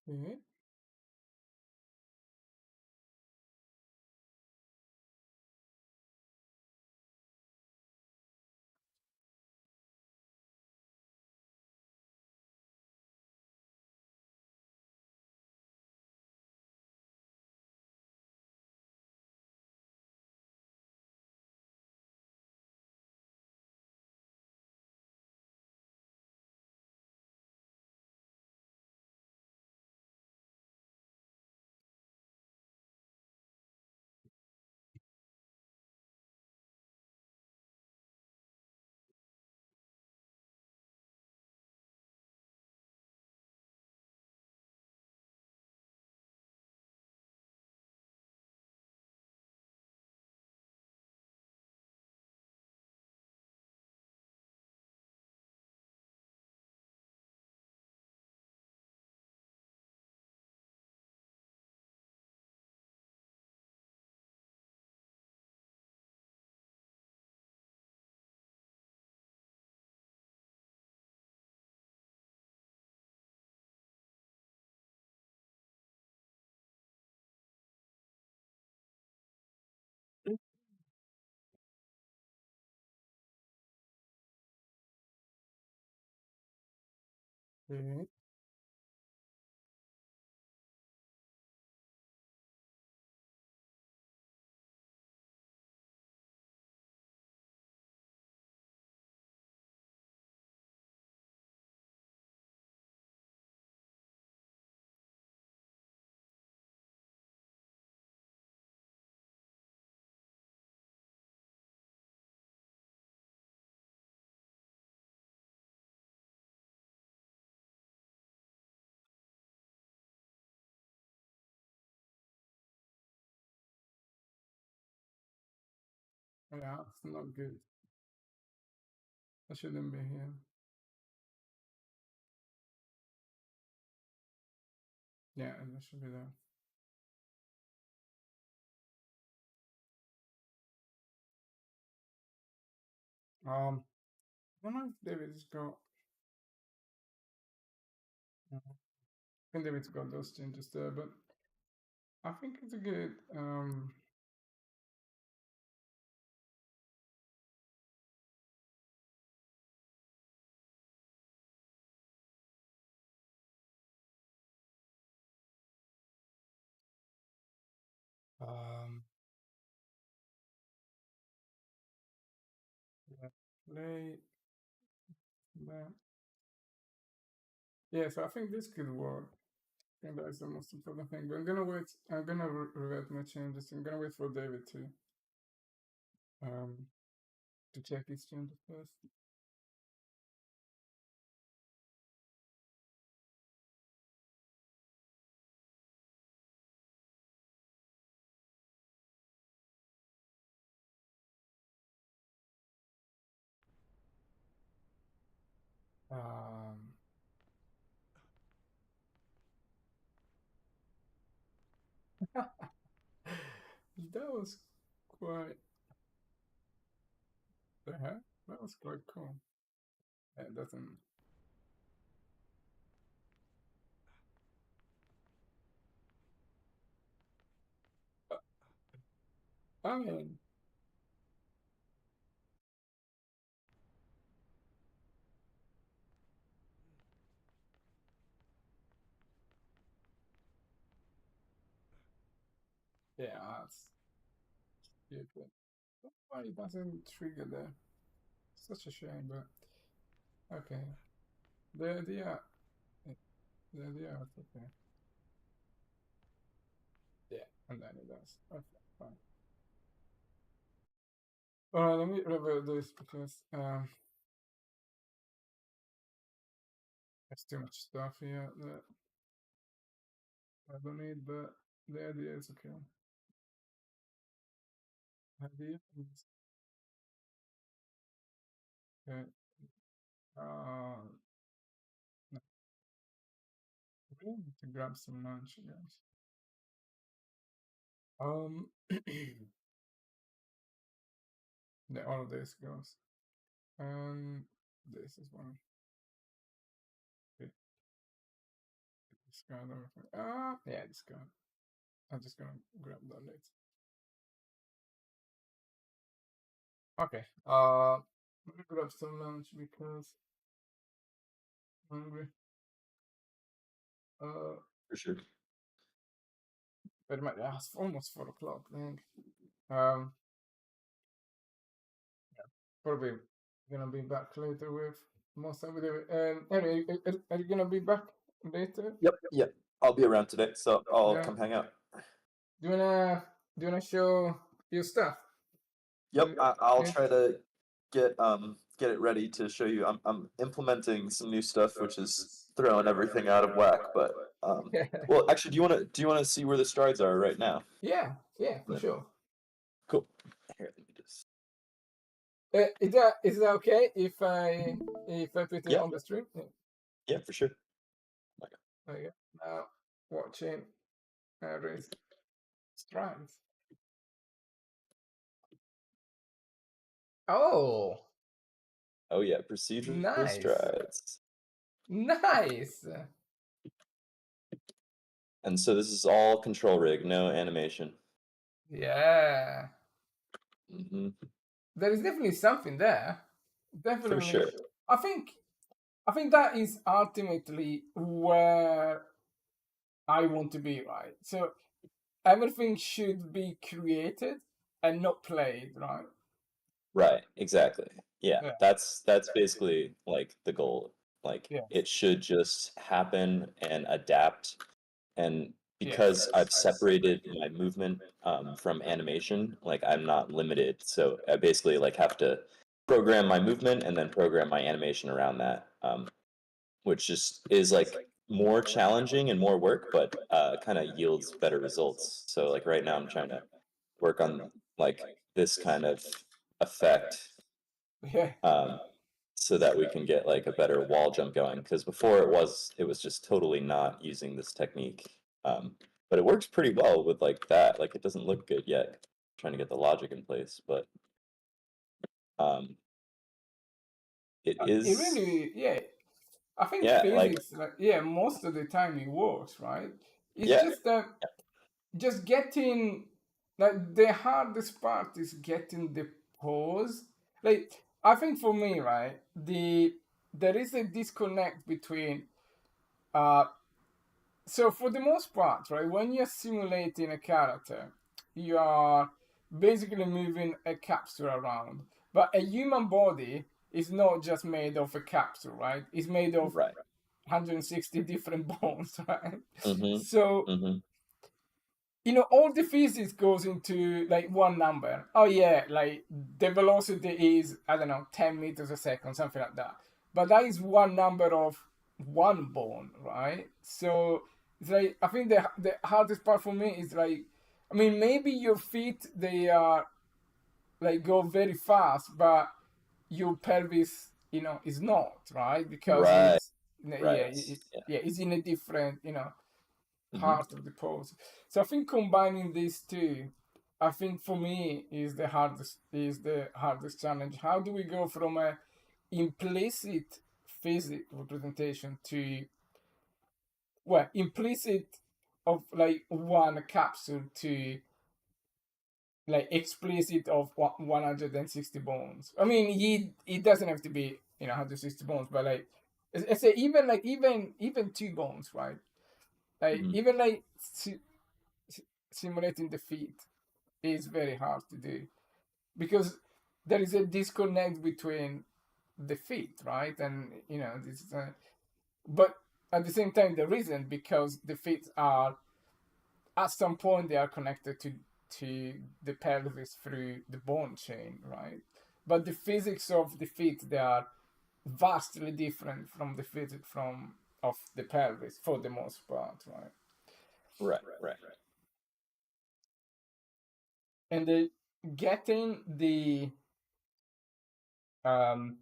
Okay. Okay. Yeah, it's not good. I shouldn't be here. Yeah, that should be there. I don't know if David's got. I think David's got those changes there, but I think it's a good. Um, yeah, play that. Yeah, so I think this could work. I think that's the most important thing. But I'm gonna wait. I'm gonna revert my changes. I'm gonna wait for David um to check his changes first. Um, that was quite the heck. That was quite cool. It doesn't. I mean, yeah, that's stupid. Why it doesn't trigger there? Such a shame, but okay. The idea, the idea is okay. Yeah, and then it does. Okay, fine. Alright, let me revert this because there's too much stuff here that I don't need, but the idea is okay. Idea is okay. No, we really need to grab some lunch, guys. All of this goes, and this is one. Okay. This discard everything. Yeah, discard. I'm just gonna grab that later. Okay. Let me grab some lunch because I'm hungry. For sure. But it's almost 4 o'clock. Then. Yeah, probably gonna be back later with most of it. Anyway, are you gonna be back later? Yep. I'll be around today, so I'll Yeah. come hang out. Do you wanna show your stuff? Yep, I'll Yeah. try to get it ready to show you. I'm implementing some new stuff, which is throwing everything out of whack. But well, actually, do you wanna see where the strides are right now? Yeah, for sure. Cool. Here, let me just. Is that okay if I put it Yeah. on the stream? Yeah. Yeah, for sure. Okay. Now watching Harry's strides. Oh, Oh yeah, procedural nice. strides. Nice. And so this is all control rig, no animation. Yeah. Mm-hmm. There is definitely something there. Definitely. For sure. I think that is ultimately where I want to be, right? So everything should be created and not played, right? Right, exactly. Yeah, Yeah. that's basically like the goal. Like Yes. it should just happen and adapt. And because Yes. I've separated my movement from animation, like I'm not limited. So I basically like have to program my movement and then program my animation around that, which just is like more challenging and more work, but kind of yields better results. So like right now I'm trying to work on like this kind of effect Yeah. so that we can get like a better wall jump going, because before it was just totally not using this technique, but it works pretty well with like that. Like it doesn't look good yet. I'm trying to get the logic in place, but it is. It really, yeah. I think Yeah, physics, most of the time it works, right? It's yeah, just that just getting like the hardest part is getting the pause. Like I think for me, right, there is a disconnect between so for the most part, right, when you're simulating a character, you are basically moving a capsule around. But a human body is not just made of a capsule, right? It's made of right. 160 different bones, right? Mm-hmm. So Mm-hmm. all the physics goes into like one number. Oh yeah, like the velocity is, I don't know, 10 meters a second, something like that. But that is one number of one bone, right? So it's like I think the hardest part for me is like, I mean, maybe your feet they are like go very fast, but your pelvis, is not, right? Because Right. it's Right. yeah, it's in a different, Mm-hmm. part of the pose. So I think combining these two, I think for me is the hardest challenge. How do we go from a implicit physical representation to implicit of like one capsule to like explicit of 160 bones? I mean, it doesn't have to be 160 bones, but like I say even 2 bones, right? Like Mm-hmm. even like simulating the feet is very hard to do because there is a disconnect between the feet, right? And this but at the same time there isn't, because the feet are at some point they are connected to the pelvis through the bone chain, right? But the physics of the feet, they are vastly different from the physics of the pelvis for the most part, right? Right. And the getting the um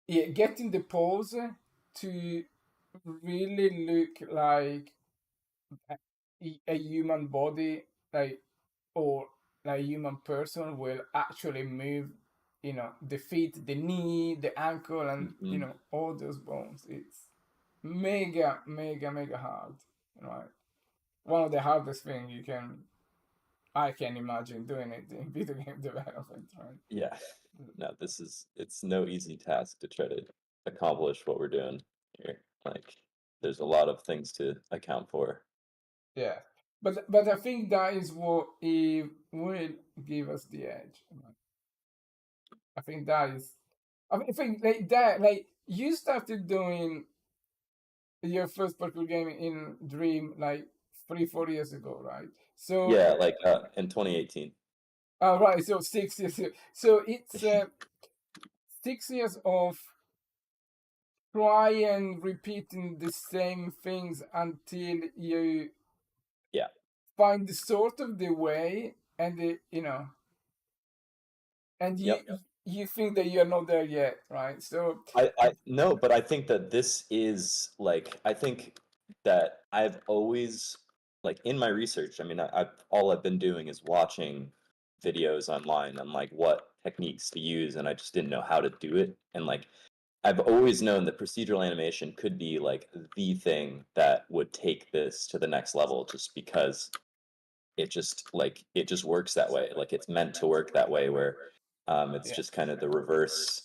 getting the pose to really look like a human body, like, or a human person will actually move, the feet, the knee, the ankle, and Mm-hmm. all those bones. It's mega hard, right? One of the hardest thing I can imagine doing it in video game development, right? Yeah. No, it's no easy task to try to accomplish what we're doing here. Like, there's a lot of things to account for. Yeah, but I think that is what it will give us the edge. Right? I think that is. I think like that, like you started doing your first parkour game in Dream like 3-4 years ago, right? So Yeah, like in 2018. right, so 6 years. So it's 6 years of try and repeating the same things until you Yeah. find the sort of the way and and Yep. you think that you're not there yet, right? So I no, but I think that this is like, I think that I've always, like, in my research, I mean, all I've been doing is watching videos online on like what techniques to use, and I just didn't know how to do it. And like, I've always known that procedural animation could be like the thing that would take this to the next level, just because it just works that way. Like, it's meant to work that way, where it's yeah, just kind of the reverse.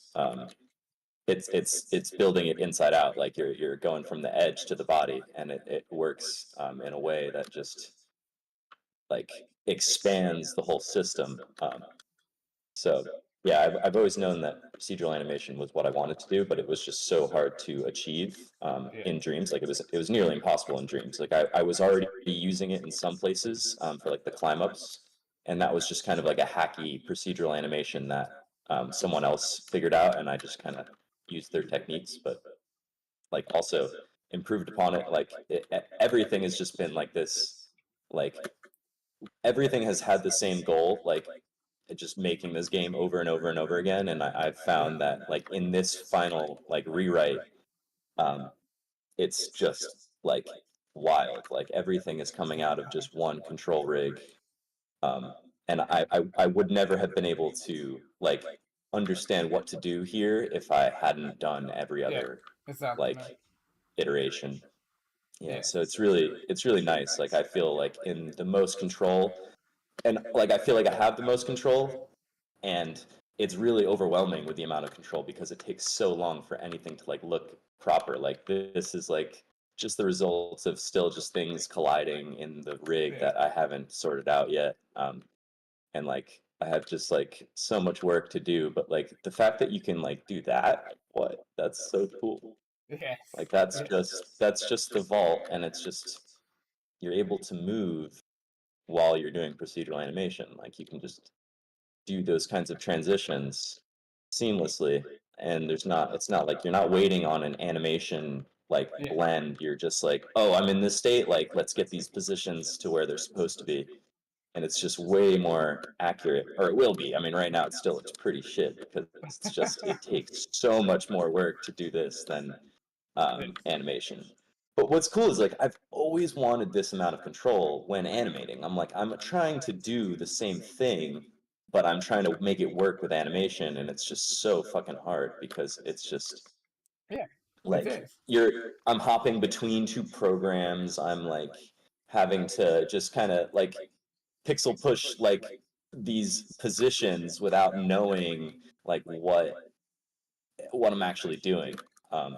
It's building it inside out. Like, you're going from the edge to the body, and it works in a way that just like expands the whole system. So yeah, I've always known that procedural animation was what I wanted to do, but it was just so hard to achieve yeah, in Dreams. Like, it was nearly impossible in Dreams. Like, I was already using it in some places for like the climb ups, and that was just kind of like a hacky procedural animation that someone else figured out, and I just kind of used their techniques, but like also improved upon it. Like, everything has just been like this. Like, everything has had the same goal, like just making this game over and over and over again. And I've found that like in this final like rewrite, um, it's just like wild. Like, everything is coming out of just one control rig. Um, and I would never have been able to like understand what to do here if I hadn't done every yeah, other exactly, like man. iteration. Yeah, Yeah, so it's really nice. Like, I feel like in the most control, and like I feel like I have the most control, and it's really overwhelming with the amount of control because it takes so long for anything to like look proper. Like, this is like just the results of still just things colliding in the rig yeah, that I haven't sorted out yet. And like, I have just like so much work to do, but like the fact that you can like do that, that's so cool. yes, Like, that's yeah, just the vault, and it's just, you're able to move while you're doing procedural animation. Like, you can just do those kinds of transitions seamlessly, and it's not like you're not waiting on an animation like yeah, blend. You're just like, oh, I'm in this state, like, let's get these positions to where they're supposed to be. And it's just way more accurate, or it will be. I mean, right now it still looks pretty shit because it takes so much more work to do this than yeah, animation. But what's cool is like, I've always wanted this amount of control when animating. I'm like, I'm trying to do the same thing, but I'm trying to make it work with animation, and it's just so fucking hard because it's just yeah, it like, is. I'm hopping between two programs. I'm like having to just kind of like pixel push like these positions without knowing like what I'm actually doing. Um,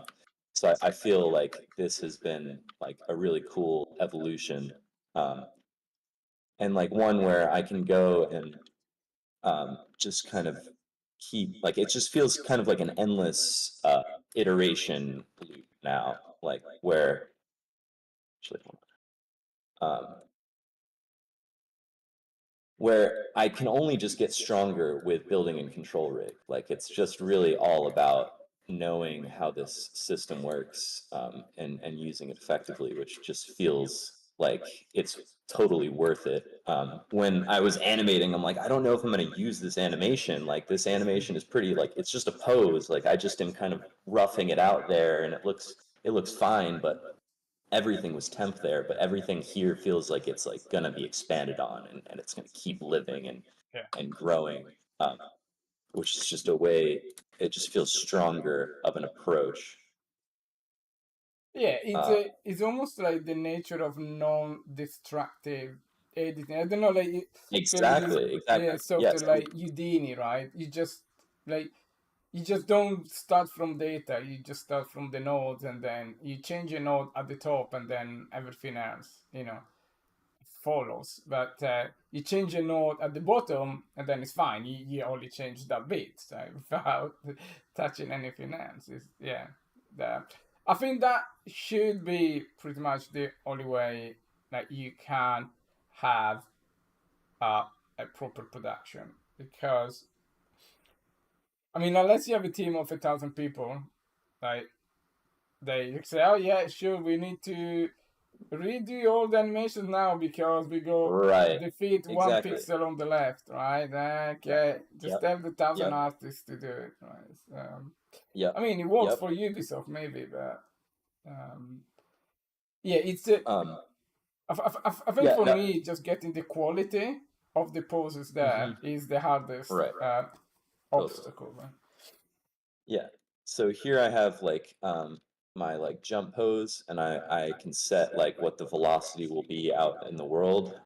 so I feel like this has been like a really cool evolution, um, and like one where I can go and just kind of keep, like, it just feels kind of like an endless iteration loop now, like where actually, um, where I can only just get stronger with building and control rig. Like, it's just really all about knowing how this system works, and using it effectively, which just feels like it's totally worth it. When I was animating, I'm like, I don't know if I'm going to use this animation. Like, this animation is pretty, like, it's just a pose. Like, I just am kind of roughing it out there, and it looks fine, but everything was temp there, but everything here feels like it's like gonna be expanded on, and it's gonna keep living Yeah, and growing, um, which is just a way, it just feels stronger of an approach. Yeah, it's almost like the nature of non-destructive editing. I don't know, like Exactly. software Yes. like Houdini, right? You just don't start from data. You just start from the nodes, and then you change a node at the top, and then everything else, follows. But you change a node at the bottom, and then it's fine. You only change that bit, so without touching anything else. I think that should be pretty much the only way that you can have a proper production, because I mean, unless you have a team of 1,000 people, like they say, oh yeah, sure, we need to redo all the animations now because we go Right. defeat one Exactly. pixel on the left, right? Okay, just Yep. have the 1,000 Yep. artists to do it, right? Yep. I mean, it works Yep. for Ubisoft maybe, but yeah, it's a. I think Yeah. for No. me, just getting the quality of the poses there is the hardest Right. obstacle. Right? Yeah. So here I have like my like jump pose, and I can set like what the velocity will be out in the world,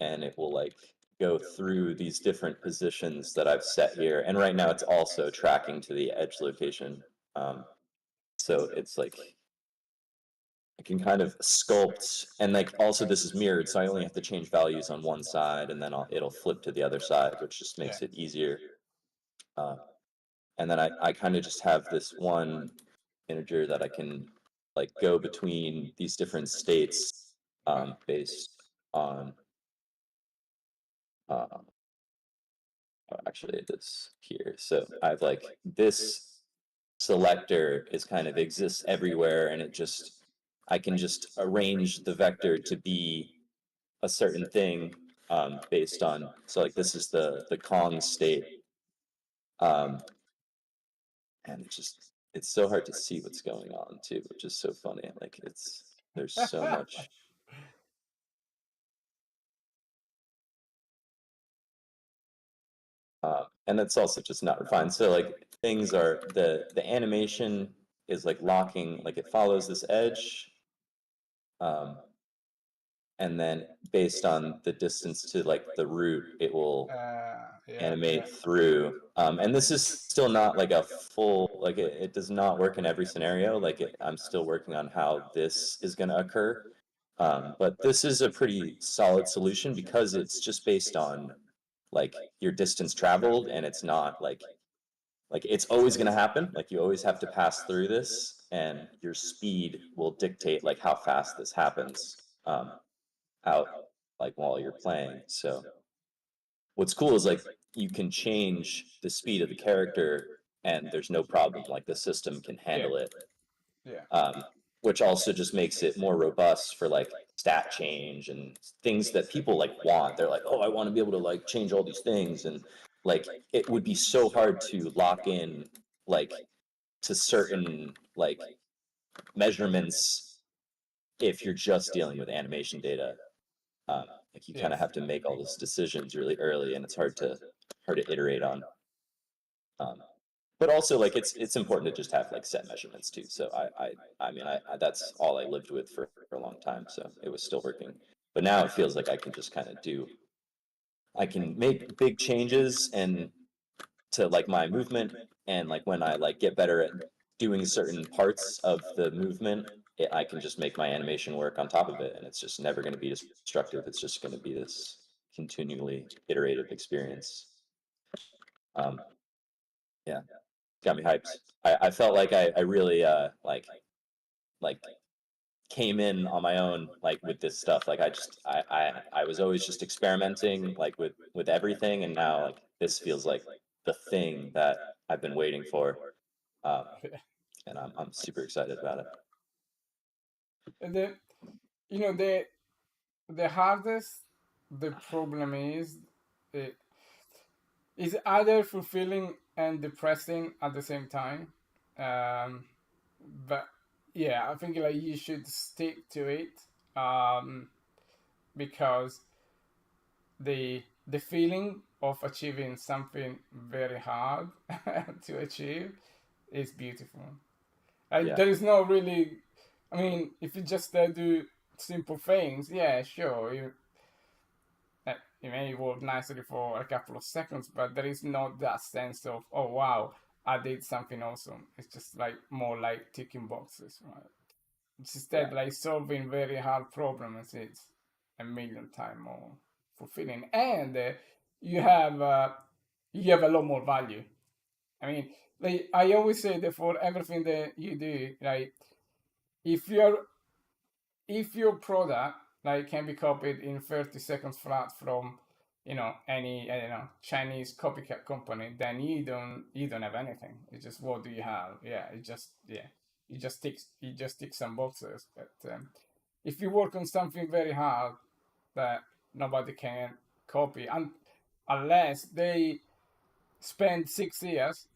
and it will like go through these different positions that I've set here. And right now it's also tracking to the edge location. So it's like I can kind of sculpt, and like also this is mirrored, so I only have to change values on one side, and then it'll flip to the other side, which just makes it easier. And then I kind of just have this one integer that I can like go between these different states based on actually this here. So I have like this selector is kind of exists everywhere, and it just I can just arrange the vector to be a certain thing based on, so like this is the Kong state, and it's so hard to see what's going on too, which is so funny. Like there's so much. And it's also just not refined. So like things are the animation is like locking, like it follows this edge, and then based on the distance to like the root, it will animate through. And this is still not like a full, like it does not work in every scenario. Like I'm still working on how this is going to occur. But this is a pretty solid solution because it's just based on like your distance traveled, and it's not like it's always going to happen. Like you always have to pass through this, and your speed will dictate like how fast this happens out like while you're playing. So what's cool is like you can change the speed of the character, and there's no problem. Like the system can handle it. Which also just makes it more robust for like stat change and things that people like want. They're like, oh, I want to be able to like change all these things, and like it would be so hard to lock in like to certain like measurements if you're just dealing with animation data. Like you kind of have to make all those decisions really early, and it's hard to iterate on. But also like it's important to just have like set measurements too. So I mean I that's all I lived with for a long time, so it was still working. But now it feels like I can just kind of I can make big changes and to like my movement, and like when I like get better at doing certain parts of the movement, I can just make my animation work on top of it, and it's just never going to be destructive. It's just going to be this continually iterative experience. Yeah, got me hyped. I felt like I really like came in on my own like with this stuff. Like I was always just experimenting like with everything, and now like this feels like the thing that I've been waiting for, and I'm super excited about it. And then the hardest the problem uh, is either fulfilling and depressing at the same time. But yeah, I think like you should stick to it, because the feeling of achieving something very hard to achieve is beautiful. Yeah. There is no really I mean, if you just do simple things, yeah, sure, it may work nicely for a couple of seconds, but there is not that sense of, oh wow, I did something awesome. It's just like more like ticking boxes, right? It's instead like solving very hard problems. It's a million times more fulfilling, and you have a lot more value. I mean, like I always say that for everything that you do, like if you're if your product like can be copied in 30 seconds flat from any Chinese copycat company, then you don't have anything. It's just what do you have? Yeah, you just tick some boxes. But if you work on something very hard that nobody can copy, and unless they spend 6 years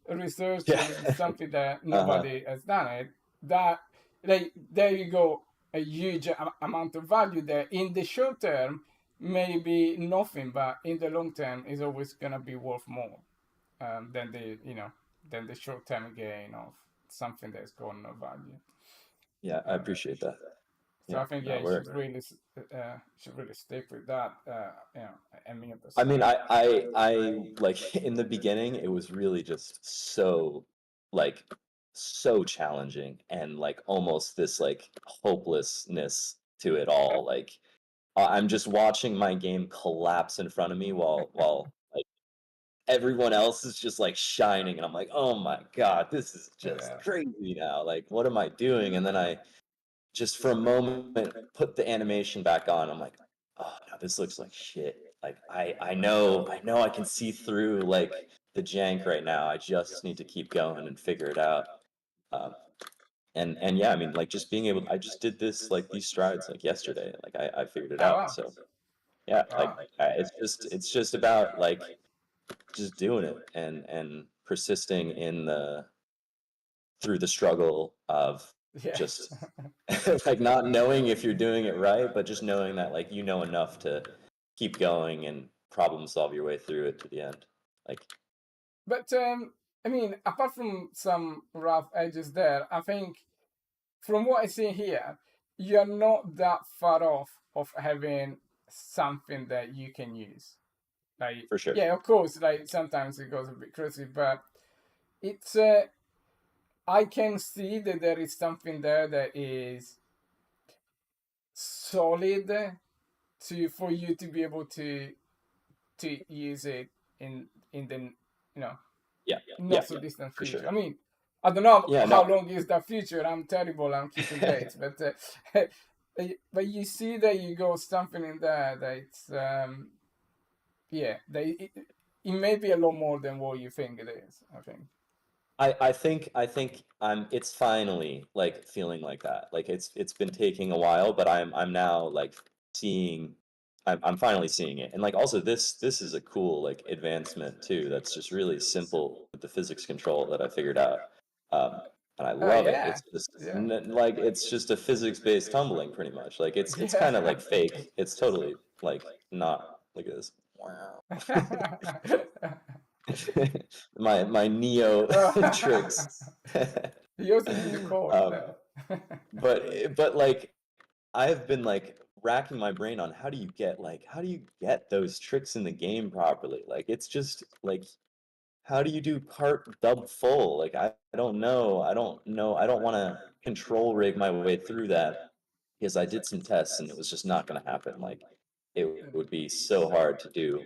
researching something that Uh-huh. nobody has done it, that like there you go, a huge amount of value there. In the short term, maybe nothing, but in the long term, is always gonna be worth more than than the short term gain of something that's got no value. Yeah, I appreciate that. So I Yeah, think no, you should really stick with that. A million I percent. mean, I like in the beginning, it was really just like, so challenging and like almost this like hopelessness to it all. Like, I'm just watching my game collapse in front of me while like everyone else is just like shining, and I'm like, oh my God, this is just Yeah. crazy now. Like, what am I doing? And then I just for a moment put the animation back on. I'm like, oh no, this looks like shit. Like I know I can see through like the jank right now. I just need to keep going and figure it out. Um, and yeah, I mean, like just being able, I just did this like these strides like yesterday. Like I figured it Oh out. wow. So yeah, like Wow. it's just about like just doing it and persisting in the through the struggle of Yes. just like not knowing if you're doing it right, but just knowing that like you know enough to keep going and problem solve your way through it to the end. Like, But I mean, apart from some rough edges there, I think from what I see here, you're not that far off of having something that you can use. Like, for sure. yeah, of course, like sometimes it goes a bit crazy, but it's I can see that there is something there that is solid to for you to be able to use it in the know Yeah. not Yeah. so distant For sure. future. I mean, I don't know Yeah. how No. long is that future. I'm terrible. I'm keeping dates, but but you see that you go something in there that it's yeah, it may be a lot more than what you think it is. I think. I think I'm it's finally like feeling like that. Like it's been taking a while, but I'm now like seeing I'm finally seeing it. And like also this is a cool like advancement too. That's just really simple with the physics control that I figured out. Um and I Oh love it. yeah, It's just yeah, like it's just a physics-based tumbling pretty much. Like it's yeah. kind of like fake. It's totally like not look at this. Wow. My Neo tricks. You also do the chord um, there. but like I've been like racking my brain on how do you get those tricks in the game properly? Like it's just like how do you do cart dub full? Like I don't know. I don't know. I don't want to control rig my way through that because I did some tests and it was just not going to happen. Like it would be so hard to do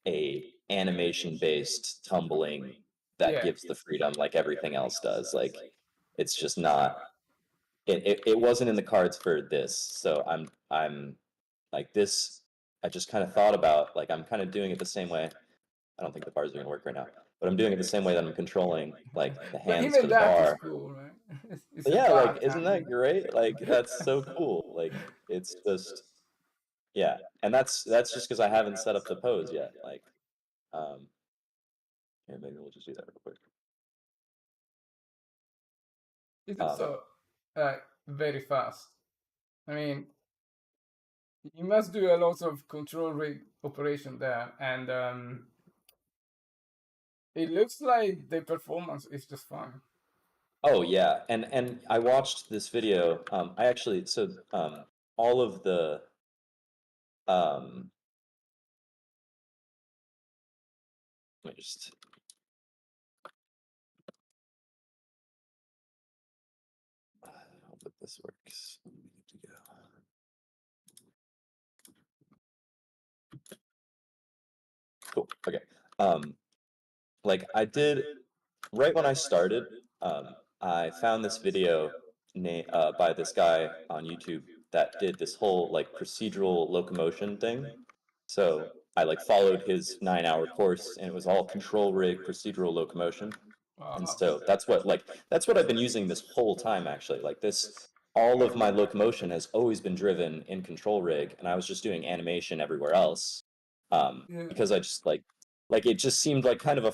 a animation based tumbling that Yeah. gives the freedom like everything else does. Like it's just not it wasn't in the cards for this. So I'm like this I just kind of thought about like I'm kind of doing it the same way. I don't think the bars are gonna work right now, but I'm doing it the same way that I'm controlling like the But hands for even the that is bar. cool, right? It's But a yeah, like bad isn't time. that great? Like that's so cool. Like it's just yeah. And that's just because I haven't set up the pose yet. Like um yeah, maybe we'll just do that real quick. It's Um also very fast. I mean, you must do a lot of control rig operation there, and it looks like the performance is just fine. Oh yeah, and I watched this video. I actually all of the um let me just hope that this works. We need to go. Cool. Okay. Like I did right when I started, I found this video by this guy on YouTube that did this whole like procedural locomotion thing. So I like followed his 9-hour course, and it was all control rig procedural locomotion. And Wow. so that's what I've been using this whole time actually. Like this, all of my locomotion has always been driven in control rig, and I was just doing animation everywhere else. Yeah. Because I just like it just seemed like kind of a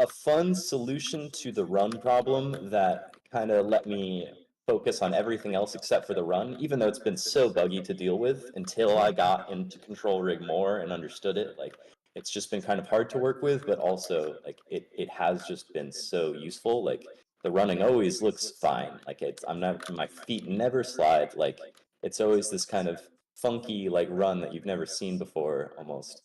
fun solution to the run problem that kind of let me focus on everything else except for the run, even though it's been so buggy to deal with until I got into control rig more and understood it. Like it's just been kind of hard to work with, but also like it has just been so useful. Like the running always looks fine. Like I'm not, my feet never slide. Like it's always this kind of funky like run that you've never seen before almost,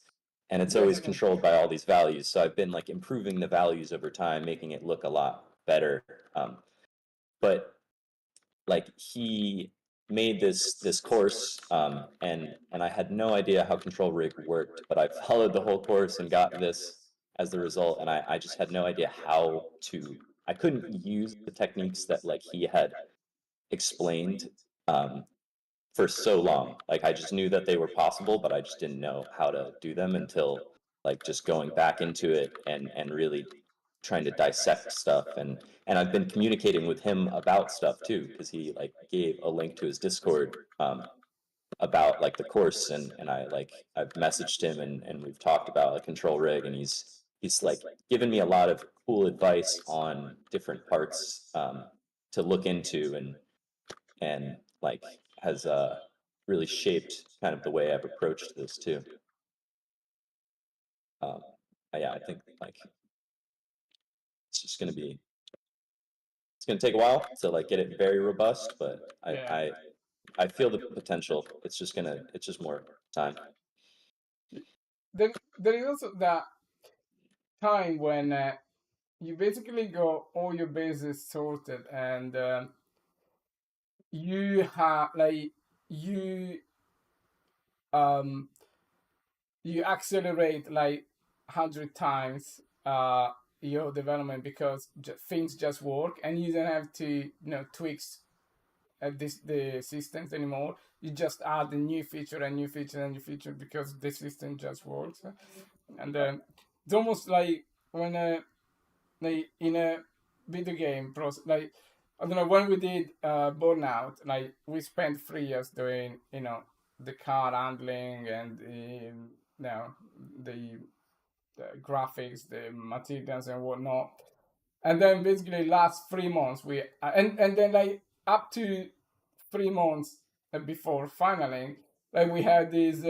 and it's always Definitely. controlled by all these values. So I've been like improving the values over time, making it look a lot better. But like he made this course, and I had no idea how control rig worked, but I followed the whole course and got this as the result, and I just had no idea how to. I couldn't use the techniques that like he had explained um, for so long. Like I just knew that they were possible, but I just didn't know how to do them until like just going back into it and really trying to dissect stuff. And I've been communicating with him about stuff too, because he like gave a link to his Discord about like the course, and I've messaged him, and we've talked about a control rig, and he's like given me a lot of cool advice on different parts to look into, and like has really shaped kind of the way I've approached this too. Um, yeah, I think like it's just gonna be it's gonna take a while to like get it very robust, but Yeah. I feel the potential. It's just more time. Then there is also that time when you basically got all your bases sorted, and you have like you um you accelerate like 100 times your development because things just work, and you don't have to tweak the systems anymore. You just add a new feature and new feature and new feature because the system just works. And it's almost like when like in a video game process, like I don't know, when we did Burnout, like we spent 3 years doing the car handling and the the graphics, the materials and whatnot. And then basically last 3 months we and then like up to 3 months before finaling, like we had this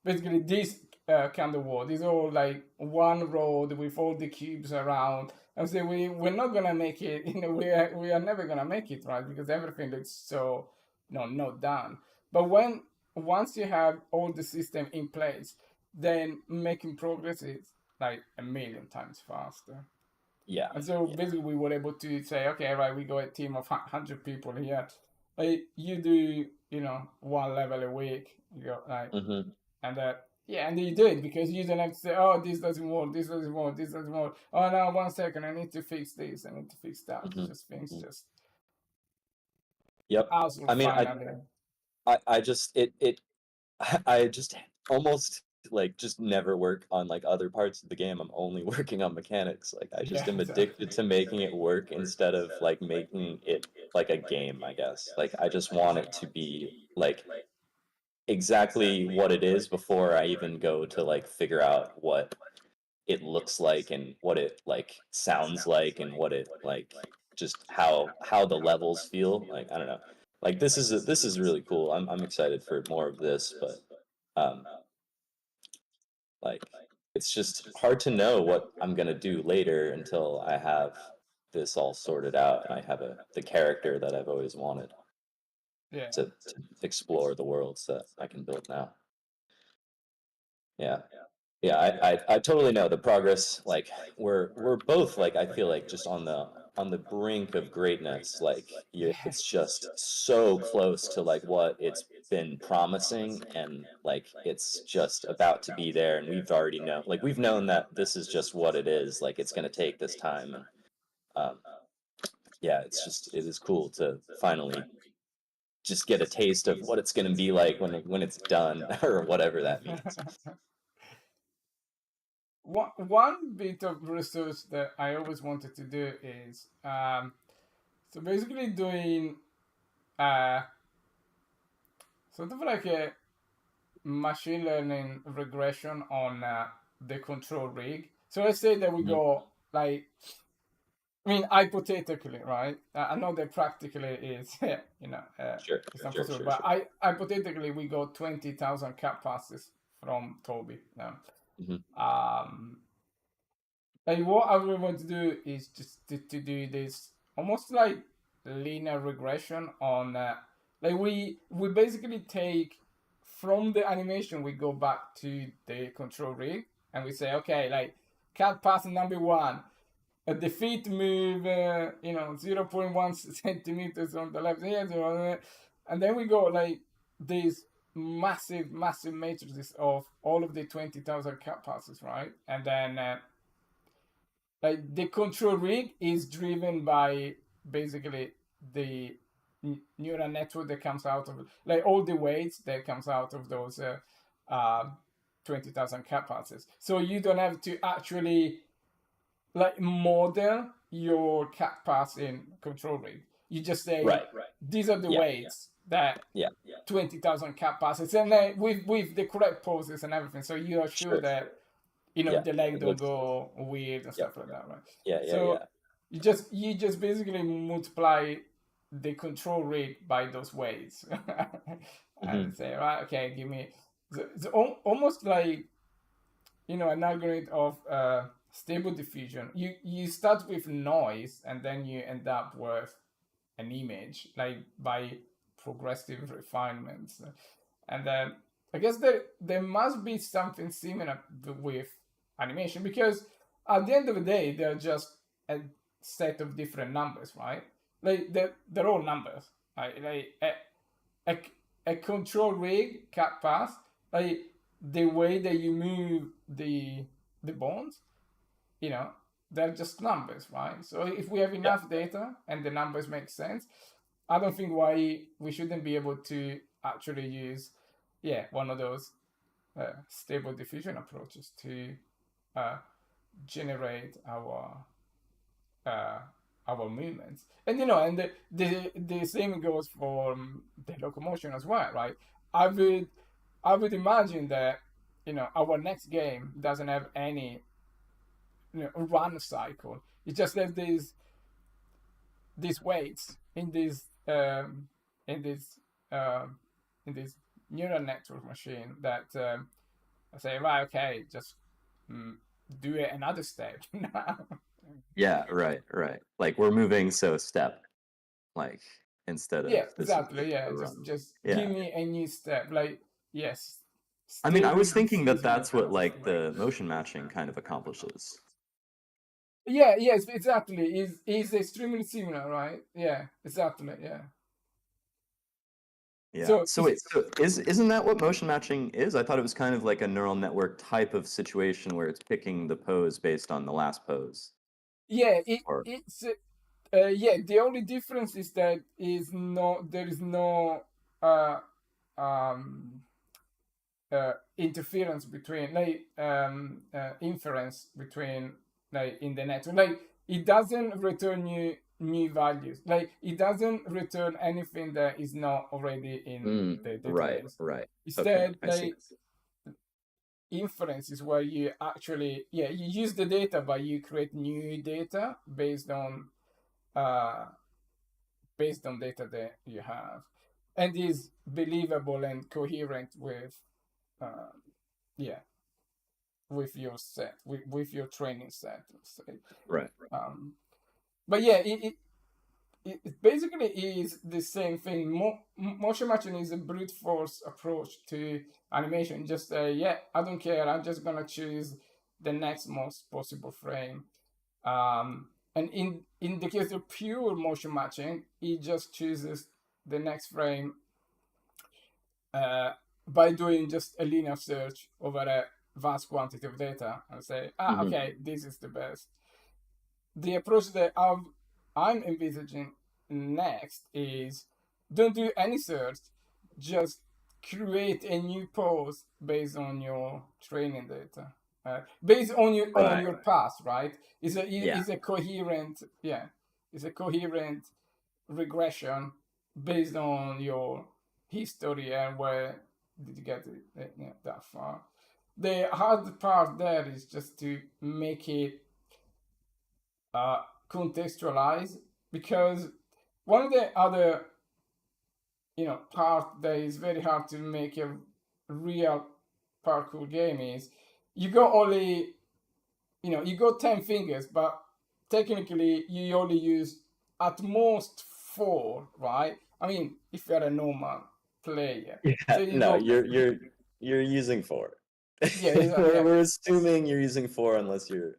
basically this kind of world. It's all like one road with all the cubes around. And so we're not gonna make it. We are never gonna make it, right? Because everything looks so not done. But once you have all the system in place, then making progress is like a million times faster. Yeah, And so yeah. basically, we were able to say, okay, right, we got a team of 100 people here. Like you do, one level a week. You go like, Mm-hmm. and yeah, and you do it because you don't have to say, oh, this doesn't work, this doesn't work, this doesn't work. Oh no, 1 second, I need to fix this, I need to fix that. Mm-hmm. Just things Mm-hmm. just Yep. absolutely I mean, finally. I just I just almost like just never work on like other parts of the game. I'm only working on mechanics. Like I Yeah, just am exactly. addicted to making it work instead of like making it like a game, I guess. Like I just want it to be like exactly what it is before I even go to like figure out what it looks like and what it like sounds like and what it like just how the levels feel. Like I don't know. Like this is really cool. I'm excited for more of this, but um like it's just hard to know what I'm gonna do later until I have this all sorted out, and I have the character that I've always wanted to explore the worlds that I can build now. Yeah. Yeah, I totally know the progress. Like we're both like, I feel like, just on the brink of greatness. Like it's just so close to like what it's been promising, and like it's just about to be there. And we've known that this is just what it is. Like it's gonna take this time, and yeah, it is cool to finally just get a taste of what it's gonna be like when it's done, or whatever that means. One bit of research that I always wanted to do is so basically doing sort of like a machine learning regression on the control rig. So let's say that we go like, I mean, hypothetically, right? I know that practically is, Sure, it's not sure, possible, sure, but sure. hypothetically we got 20,000 cat passes from Toby. Like what I really want to do is just to do this almost like linear regression on, like we basically take from the animation, we go back to the control rig and we say, okay, like cat pass number one, the feet move, 0.1 centimeters on the left hand, and then we go like these massive matrices of all of the 20,000 cat passes, right? And then like the control rig is driven by basically the neural network that comes out of, like, all the weights that comes out of those 20,000 cat passes. So you don't have to actually like model your cat pass in control rig. You just say, Right. these are the weights that 20,000 cat passes, and then with the correct poses and everything, so you are sure that the leg don't go weird and stuff like that, right? So you just basically multiply the control rate by those weights and say, right, okay, give me it's almost like an algorithm of stable diffusion. You start with noise and then you end up with an image, like by progressive refinements. And then I guess there must be something similar with animation, because at the end of the day, they're just a set of different numbers, right? Like they're all numbers. Like a control rig cat pass, like the way that you move the bones, they're just numbers, right? So if we have enough data and the numbers make sense, I don't think why we shouldn't be able to actually use, one of those stable diffusion approaches to generate our movements. And and the same goes for the locomotion as well, right? I would imagine that our next game doesn't have any run cycle. It just has these weights in this in this in this neural network machine that I say, right, okay, just do it another step now. Yeah, right. Like we're moving, so step, like, instead of this is exactly. Yeah, the run. just Yeah. give me a new step. Like, yes. I mean, I was thinking that diffusion that's what tasks, like the motion matching kind of accomplishes. Yeah, yes, exactly. Is extremely similar, right? Yeah, exactly. Yeah. Yeah. So wait, isn't that what motion matching is? I thought it was kind of like a neural network type of situation where it's picking the pose based on the last pose. Yeah, it's the only difference is that there is no um interference between, like, inference between, like, in the network. Like, it doesn't return new values. Like, it doesn't return anything that is not already in the database. Right. Instead, Okay, like, inference is where you actually, you use the data, but you create new data based on data that you have, and is believable and coherent with uh, with your set, with your training set, let's say. Right. but yeah, it basically is the same thing. Motion matching is a brute force approach to animation. Just yeah, I don't care. I'm just gonna choose the next most possible frame. And in the case of pure motion matching, it just chooses the next frame uh, by doing just a linear search over a vast quantity of data and say, okay, this is the best. The approach that I'm envisaging next is don't do any search, just create a new pose based on your training data, based on your past, right? Is a coherent, yeah, it's a coherent regression based on your history and where did you get that far. The hard part there is just to make it contextualize, because one of the other part that is very hard to make a real parkour game is you got only you got 10 fingers, but technically you only use at most 4, right? I mean, if you're a normal player. Yeah, So you no, go, you're using 4. yeah, yeah. We're assuming you're using 4 unless you're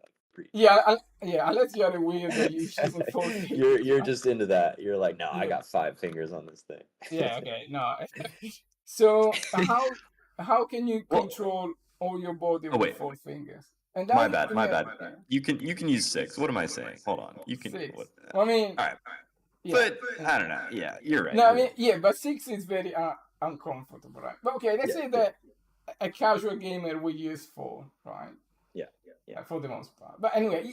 Yeah, unless you're a weirdo, you're using 4 fingers. you're Right? just into that. You're like, no, I Yeah. got 5 fingers on this thing. Yeah, okay, no. So how can you Well, control all your body oh with wait, 4 fingers? And my that, bad, my bad. yeah, You can use 6. What am I saying? Hold on. You can. 6. What, Well, I mean, all right, yeah. but I don't know. Yeah, you're right. No, I You're mean, right. yeah, but 6 is very uncomfortable, right? But okay, let's say that a casual gamer will use 4, right? Yeah. For the most part. But anyway,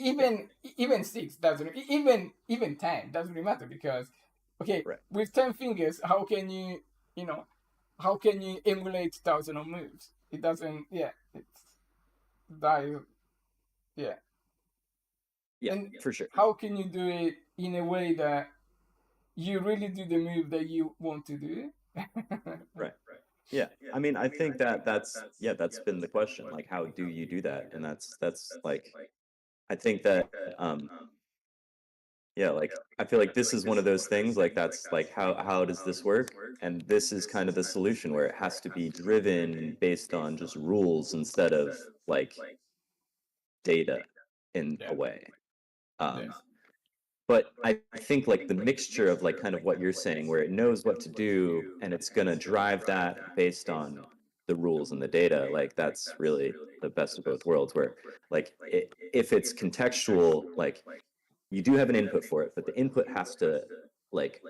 even 6 doesn't, even 10 doesn't really matter, because okay, with 10 fingers, how can you emulate thousands of moves? It doesn't. Yeah, it's that. Yeah. Yeah, And for sure. how can you do it in a way that you really do the move that you want to do? Right. Yeah, I mean, I think that's been the question. Like, how do you do that? And that's like, I think that yeah, like I feel like this is one of those things. Like that's like how does this work? And this is kind of the solution where it has to be driven based on just rules instead of like data in a way. But I think like the mixture of like kind of what you're saying, where it knows what to do and it's gonna drive that based on the rules and the data, like that's really the best of both worlds. Where like if it's contextual, like you do have an input for it, but the input has to like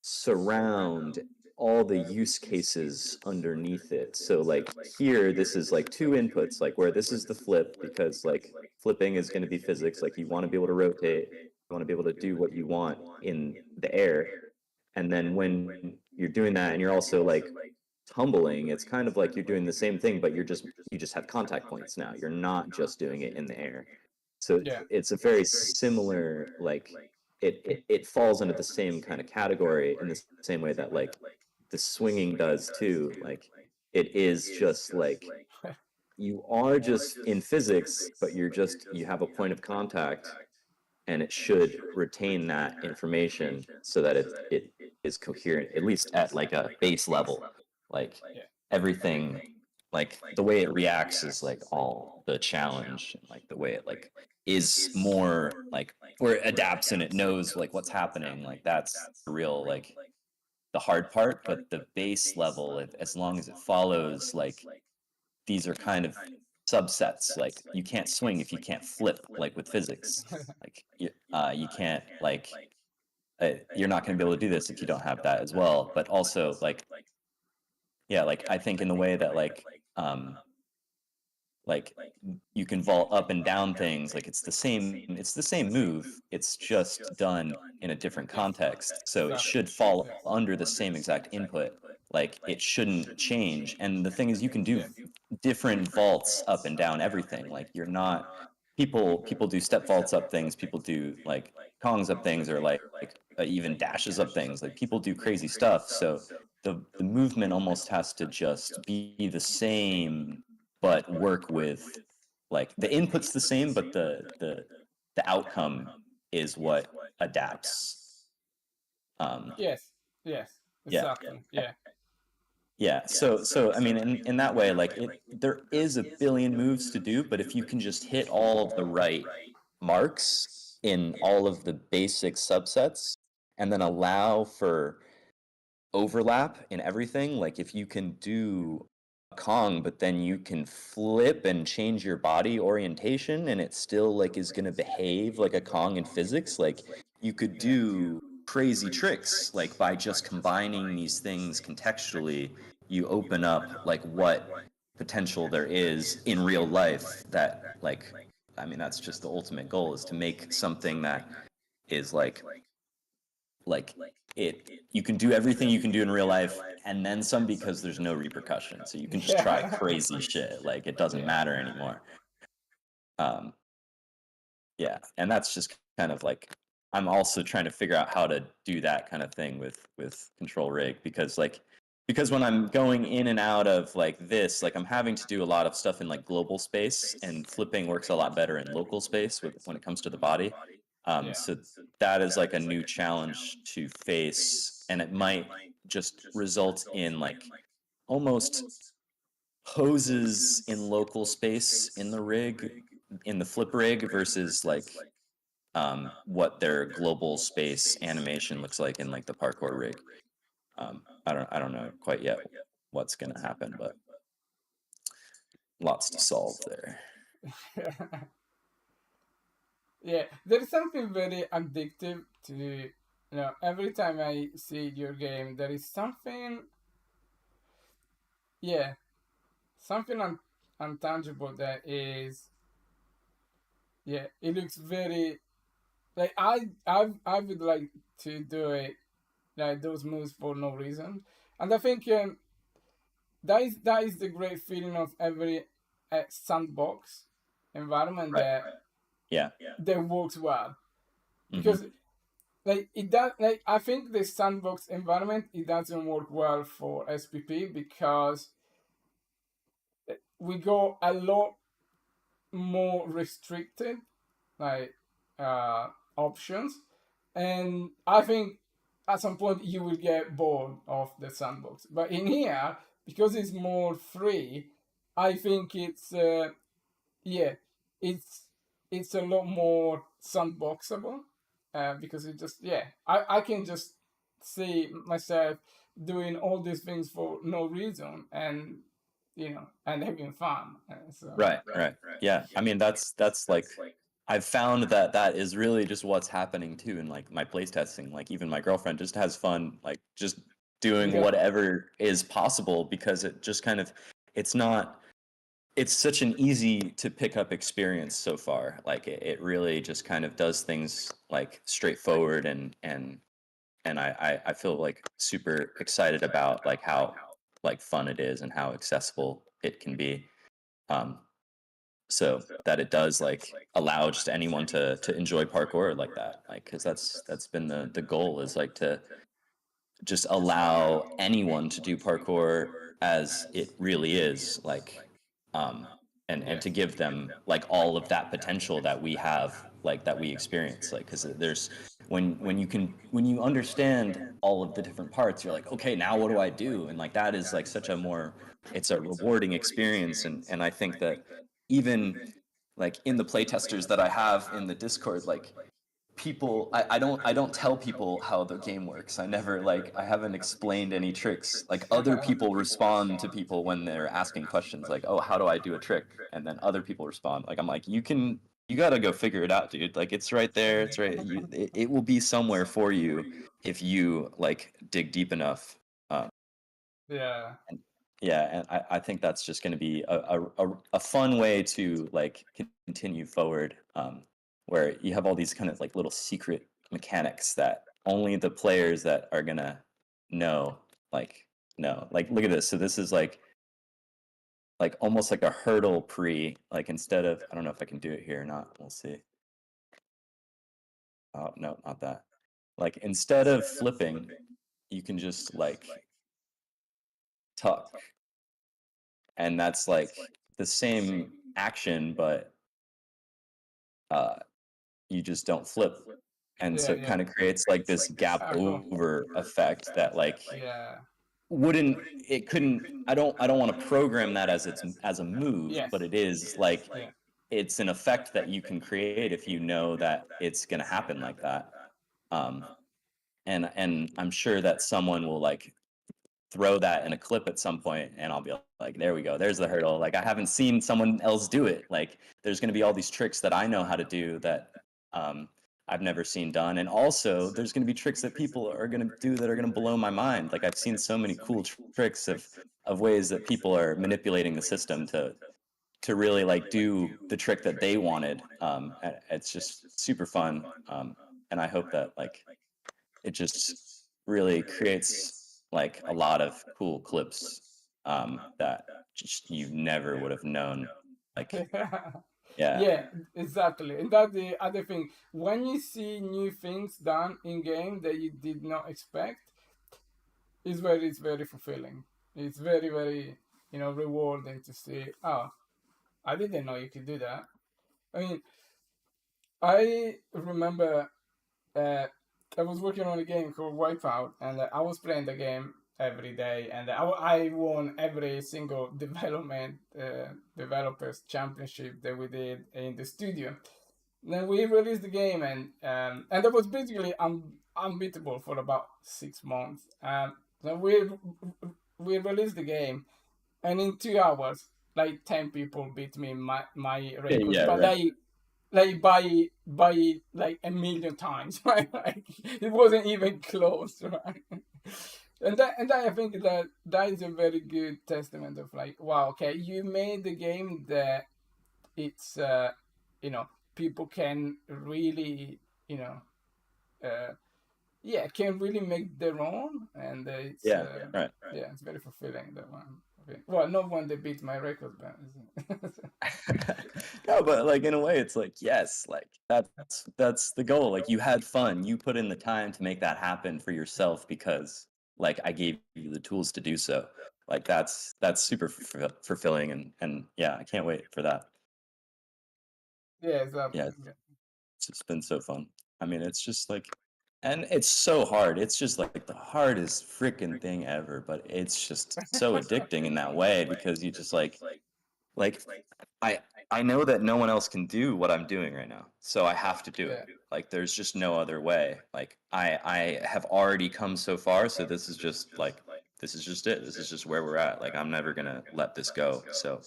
surround all the use cases underneath it. So like here, this is like 2 inputs, like where this is the flip, because like flipping is going to be physics. Like you want to be able to rotate, you want to be able to do what you want in the air. And then when you're doing that and you're also like tumbling, it's kind of like you're doing the same thing, but you just have contact points now. You're not just doing it in the air. So it's a very similar, like it falls under the same kind of category in the same way that like the swinging does too. Like it is just like you are just in physics, but you have a point of contact, and it should retain that information so that it is coherent, at least at like a base level. Like everything, like the way it reacts is like all the challenge, and like the way it like is more like where it adapts and it knows like what's happening. Like that's the real like the hard part. But the base level, as long as it follows, like these are kind of subsets. Like you can't swing if you can't flip, like with physics. Like you can't like you're not going to be able to do this if you don't have that as well. But also like yeah, like I think in the way that like you can vault up and down things, like it's the same move, it's just done in a different context, so it should fall under the same exact input. Like it shouldn't change. And the thing is, you can do different vaults up and down everything. Like you're not people do step vaults up things, people do like kongs up things, or like even dashes up things. Like people do crazy stuff. So the movement almost has to just be the same, but work with like the input's the same, but the outcome is what adapts. Yes, exactly. Yeah, so I mean, in that way, like there is a billion moves to do, but if you can just hit all of the right marks in all of the basic subsets, and then allow for overlap in everything, like if you can do a Kong, but then you can flip and change your body orientation, and it still like is gonna behave like a Kong in physics, like you could do crazy tricks, like by just combining these things contextually, you open up like what potential there is in real life that like, I mean, that's just the ultimate goal, is to make something that is like it, you can do everything you can do in real life and then some, because there's no repercussion, so you can just try crazy shit, like it doesn't matter anymore. Yeah, and that's just kind of like, I'm also trying to figure out how to do that kind of thing with control rig, because when I'm going in and out of like this, like I'm having to do a lot of stuff in like global space, and flipping works a lot better in local space when it comes to the body. So that is like a new challenge to face, and it might just result in like almost poses in local space in the rig, in the flip rig, versus like what their global space animation looks like in like the parkour rig. I don't know quite yet what's gonna happen, but lots to solve there. Yeah, there is something very addictive to, you know, every time I see your game, there is something, yeah, something untangible that is, yeah, it looks very, like, I would like to do it, like, those moves for no reason. And I think that is the great feeling of every sandbox environment Right. Yeah. that works well. Mhm. Because like it does, like I think the sandbox environment, it doesn't work well for SPP because we go a lot more restricted, like options, and I think at some point you will get bored of the sandbox. But in here, because it's more free, I think it's yeah, it's it's a lot more sandboxable, because it just, yeah, I can just see myself doing all these things for no reason, and you know, and having fun. So Right. Yeah, I mean, that's like, I've found that that is really just what's happening too in like my playtesting. Like even my girlfriend just has fun, like just doing Yeah. whatever is possible, because it just kind of, it's not, it's such an easy to pick up experience so far. Like it really just kind of does things like straightforward, and I feel like super excited about like how like fun it is and how accessible it can be. Um, so that it does like allow just anyone to enjoy parkour like that, like, because that's been the goal, is like to just allow anyone to do parkour as it really is, like, and to give them like all of that potential that we have, like that we experience, like, because there's, when you understand all of the different parts, you're like, okay, now what do I do? And like that is like such a more, it's a rewarding experience, and I think that even like in the playtesters that I have in the Discord, like people, I don't tell people how the game works. I never, like, I haven't explained any tricks. Like other people respond to people when they're asking questions like, oh, how do I do a trick? And then other people respond, like, I'm like, you gotta go figure it out, dude. Like it's right there, it's right, it will be somewhere for you if you like dig deep enough. yeah, And yeah, and I think that's just going to be a fun way to like continue forward, where you have all these kind of like little secret mechanics that only the players that are gonna know, like, know. Like look at this. So this is like almost like a hurdle pre, like instead of, I don't know if I can do it here or not. We'll see. Oh no, not that. Like instead of flipping, you can just like tuck, and that's like the same action, but you just don't flip. And so Yeah, it yeah. kind of creates like this gap Cool. over effect that like Yeah. I don't want to program that as a move, Yes. but it is like Yeah. it's an effect that you can create if you know that it's going to happen like that. And I'm sure that someone will like throw that in a clip at some point and I'll be like, there we go, there's the hurdle. Like I haven't seen someone else do it. Like there's going to be all these tricks that I know how to do that I've never seen done. And also there's going to be tricks that people are going to do that are going to blow my mind. Like I've seen so many cool tricks of ways that people are manipulating the system to really like do the trick that they wanted. It's just super fun. And I hope that like it just really creates like a lot of cool clips that just you never would have known. Like, yeah, Yeah, exactly. And that's the other thing. When you see new things done in game that you did not expect, it's very fulfilling. It's very, very, rewarding to see, oh, I didn't know you could do that. I mean, I remember I was working on a game called Wipeout, and I was playing the game every day, and I won every single developers championship that we did in the studio. Then we released the game, and it was basically unbeatable for about 6 months. So we released the game, and in 2 hours, like 10 people beat me in my records, yeah, but right. like by like a million times, right? Like it wasn't even close, right? And I think that is a very good testament of like, wow, okay, you made the game that it's you know people can really uh can really make their own, and it's Yeah, right. yeah, it's very fulfilling, that one. Okay. Well, not when they beat my record, but No, but like in a way it's like yes, like that's the goal. Like you had fun, you put in the time to make that happen for yourself because like I gave you the tools to do so. Like that's super fulfilling and yeah, I can't wait for that. yeah, exactly. Yeah, it's just been so fun. I mean, it's just like, and it's so hard. It's just like the hardest freaking thing ever, but it's just so addicting in that way because you just like I I know that no one else can do what I'm doing right now, so I have to do it. Yeah. Like there's just no other way. Like I have already come so far, so this is just like this is just it. This is just where we're at. Like I'm never gonna let this go. So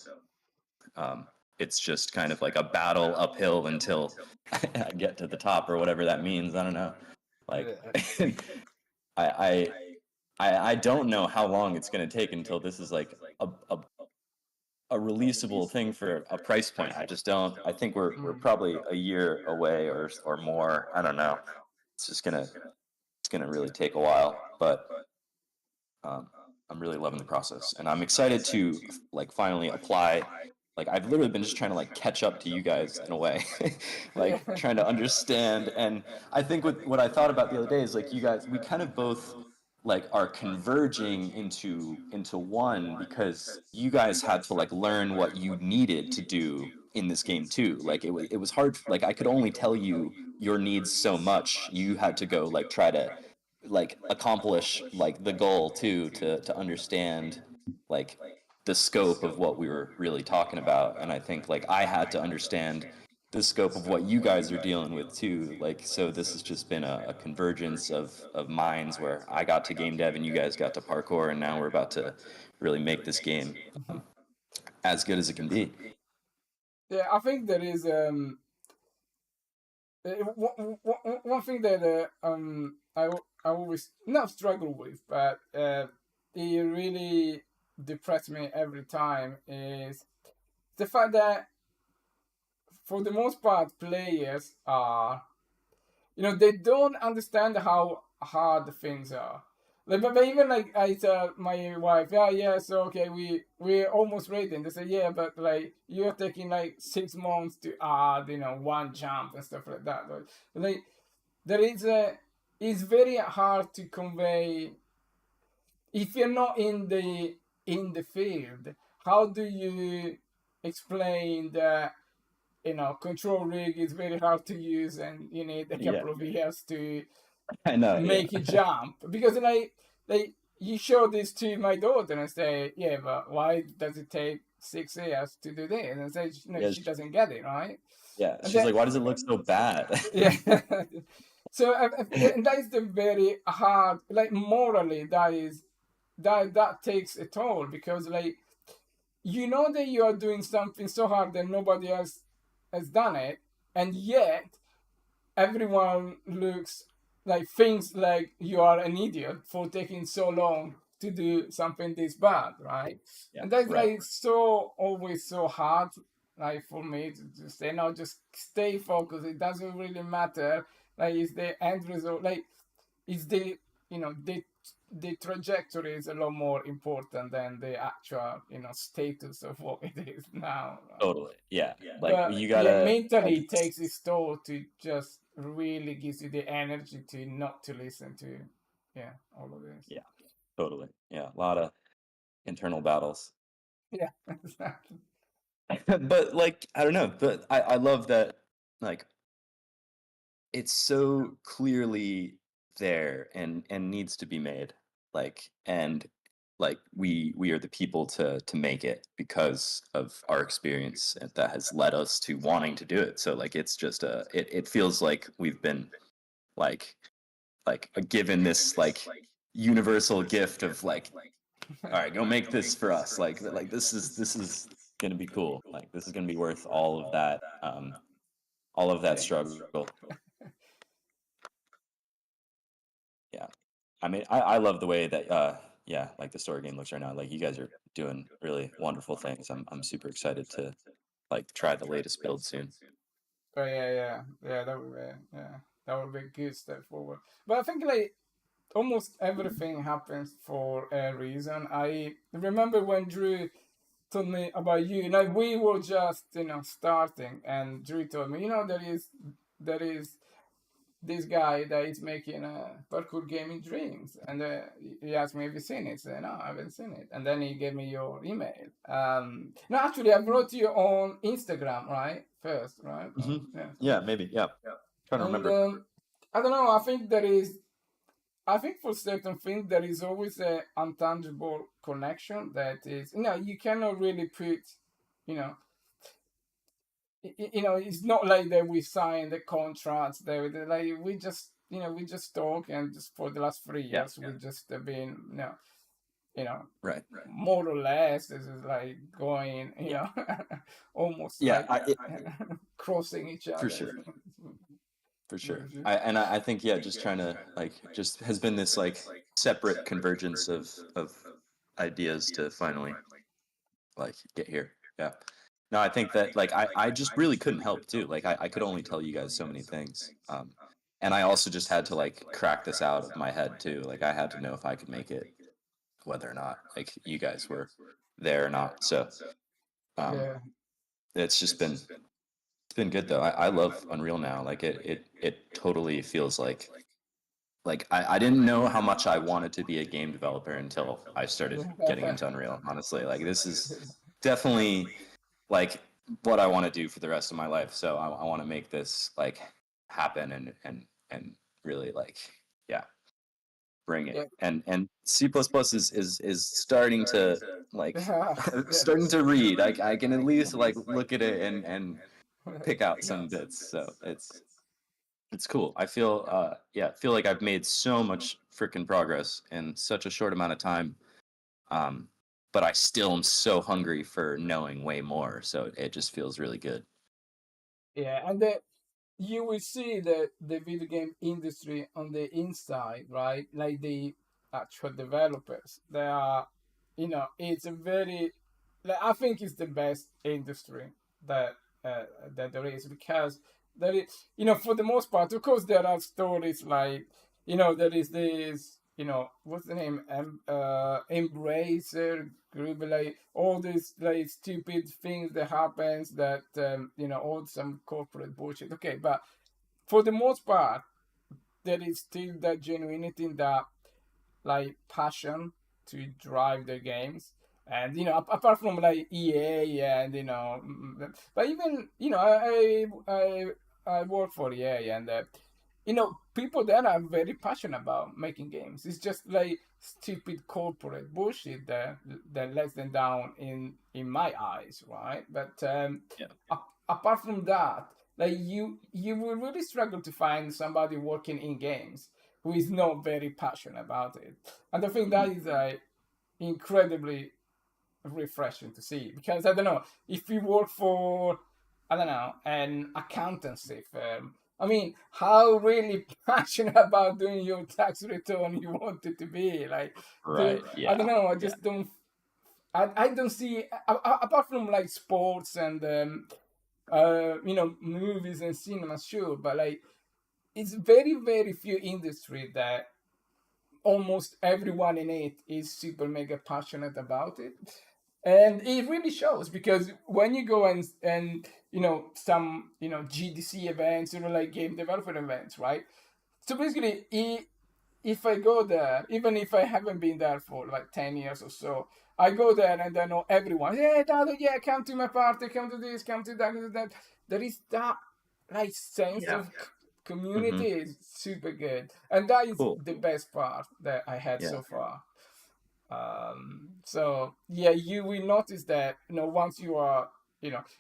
um, it's just kind of like a battle uphill until I get to the top or whatever that means. I don't know. Like I I don't know how long it's gonna take until this is like a releasable thing for a price point. I just don't. I think we're probably a year away or more. I don't know. It's gonna really take a while, but um, I'm really loving the process, and I'm excited to like finally apply. Like I've literally been just trying to like catch up to you guys in a way, like trying to understand. And I think what I thought about the other day is like you guys, we kind of both like are converging into one because you guys had to like learn what you needed to do in this game too. Like it was hard. Like I could only tell you your needs so much. You had to go like try to like accomplish like the goal too to understand like the scope of what we were really talking about. And I think like I had to understand the scope of what you guys are dealing with too. Like so this has just been a convergence of minds where I got to game dev and you guys got to parkour, and now we're about to really make this game as good as it can be. Yeah, I think there is one thing that I always not struggle with, but it really depresses me every time is the fact that for the most part players are, they don't understand how hard the things are. Like, but even like I tell my wife, yeah, yeah, so okay, we're almost ready. And they say, yeah, but like you're taking like 6 months to add, one jump and stuff like that. Like there is it's very hard to convey if you're not in the field. How do you explain that? control rig is very hard to use, and you need a couple of years to I know. make it jump. Because you show this to my daughter and say, yeah, but why does it take 6 years to do this? And say, she doesn't get it, right? Yeah, and she's like, why does it look so bad? Yeah. So and that is the very hard, like morally, that takes a toll, because like that you are doing something so hard that nobody else has done it, and yet everyone thinks like you are an idiot for taking so long to do something this bad, right? Yeah, and that's like always so hard, like for me to say, no, just stay focused. It doesn't really matter. Like, is the end result, like, is the the trajectory is a lot more important than the actual status of what it is now, right? Totally. Yeah. Like, But you gotta mentally it takes its toll to just really gives you the energy to not to listen to all of this. Yeah, totally. Yeah, a lot of internal battles. Yeah, exactly. But like, I don't know, but I love that, like, it's so clearly there and needs to be made, like, and like we are the people to make it because of our experience, and that has led us to wanting to do it. So like, it's just it feels like we've been like given this like universal gift of like, all right, go make this for us. Like this is gonna be cool. Like, this is gonna be worth all of that struggle. Yeah, I mean, I love the way that like the story game looks right now. Like, you guys are doing really wonderful things. I'm super excited to like try the latest build soon. Oh yeah, that would be a good step forward. But I think like almost everything happens for a reason. I remember when Drew told me about you, like we were just starting, and Drew told me, there is this guy that is making a parkour game in Dreams, and he asked me, have you seen it? I said, no, I haven't seen it. And then he gave me your email. No, actually, I wrote you on Instagram, right? First, right? Mm-hmm. Yeah, maybe. Yeah. Trying to remember. I don't know. I think for certain things there is always a intangible connection that is, you cannot really put, you know, it's not like that we sign the contracts. Like we just, we just talk, and just for the last 3 years we just have been, Right. more or less. This is like going, almost crossing each other. For sure. For sure. I think just trying to like just has been this like separate convergence of ideas to finally like get here. Yeah. No, I think that like I just really couldn't help too. Like I could only tell you guys so many things. And I also just had to like crack this out of my head too. Like, I had to know if I could make it, whether or not like you guys were there or not. So it's just been good though. I love Unreal now. Like it totally feels like I didn't know how much I wanted to be a game developer until I started getting into Unreal. Honestly, like, this is definitely like what I want to do for the rest of my life. So I want to make this like happen and really like bring it. And C++ is starting to like starting to read. I can at least like look at it and pick out some bits. So it's cool. I feel feel like I've made so much freaking progress in such a short amount of time. But I still am so hungry for knowing way more. So it just feels really good. Yeah, and you will see the video game industry on the inside, right? Like the actual developers. They are, it's a very, like, I think it's the best industry that that there is, because there is, for the most part, of course, there are stories like, there is this, what's the name, Embracer group, like all these like stupid things that happens that all some corporate bullshit. Okay, but for the most part, there is still that genuinity, that like passion to drive the games. And apart from like EA and but even I work for EA, and people there are very passionate about making games. It's just like stupid corporate bullshit that lets them down in my eyes, right? But Yeah. apart from that, like you will really struggle to find somebody working in games who is not very passionate about it. And I think that is incredibly refreshing to see, because I don't know, if you work for, I don't know, an accountancy firm, I mean, how really passionate about doing your tax return you want it to be, like, Right. I don't Yeah. know, I just don't, I don't see, apart from like sports and movies and cinema, sure, but like it's very very few industry that almost everyone in it is super mega passionate about it. And it really shows, because when you go and some GDC events or like game developer events, right? So basically, if I go there, even if I haven't been there for like 10 years or so, I go there and I know everyone. Yeah, Dado, yeah, come to my party, come to this, come to that, come to that. There is that like sense Yeah. of community is super good, and that is Cool. the best part that I had Yeah. so far. So yeah, you will notice that once you are,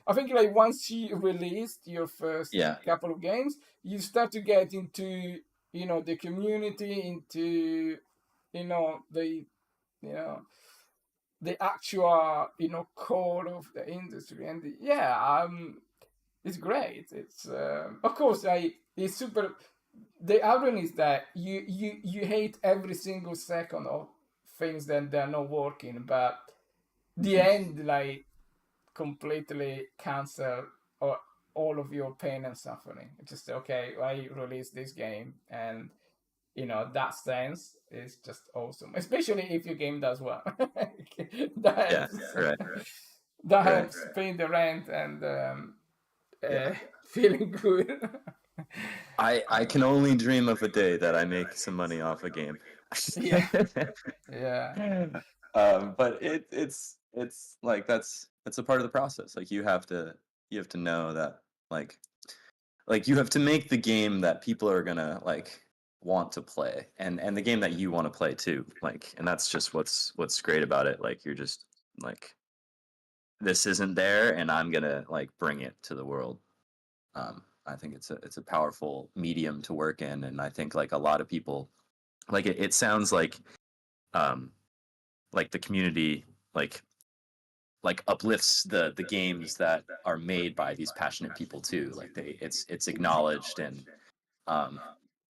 I think like once you released your first Yeah. couple of games, you start to get into the community, into the the actual core of the industry. And yeah, it's great. It's of course it's super. The irony is that you hate every single second of things that they're not working, but the end like completely cancel or all of your pain and suffering. It's just okay, I released this game, and that sense is just awesome, especially if your game does well. that Yeah. helps. Right. That Right. helps pay the rent and Yeah. feeling good. I can only dream of a day that I make some money off a game. Yeah. Yeah. But it's like that's a part of the process. Like you have to know that like you have to make the game that people are gonna like want to play, and the game that you want to play too. Like, and that's just what's great about it. Like you're just like, this isn't there, and I'm gonna like bring it to the world. I think it's a powerful medium to work in, and I think like a lot of people like it sounds um like the community like uplifts the games that are made by these passionate people too. Like it's acknowledged um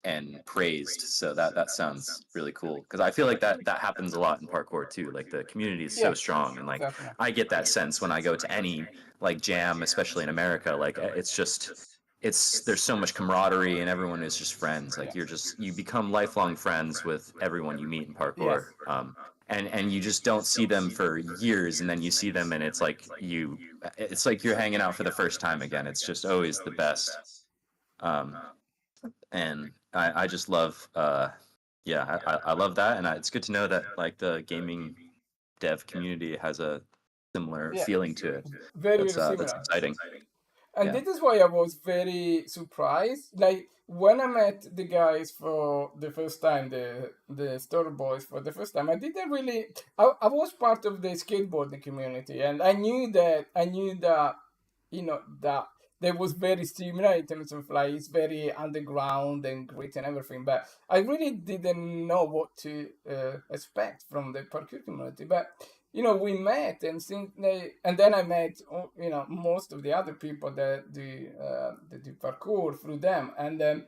and praised. So that sounds really cool, because I feel like that happens a lot in parkour too. Like the community is so Yeah. strong, and like Definitely. I get that sense when I go to any like jam, especially in America. Like it's just there's so much camaraderie, and everyone is just friends. Like you become lifelong friends with everyone you meet in Yes. parkour. And you just don't see them for years, and then you see them, and it's like you're hanging out for the first time again. It's just always the best. And I just love yeah, I love that, and it's good to know that like the gaming dev community has a similar Yeah. feeling to it. Very That's very that's similar. exciting. And Yeah. this is why I was very surprised. Like when I met the guys for the first time, the store boys for the first time, I didn't really. I was part of the skateboarding community, and I knew that that there was very similar in terms of like it's very underground and gritty and everything. But I really didn't know what to expect from the parkour community. But we met, and and then I met most of the other people that do parkour through them, and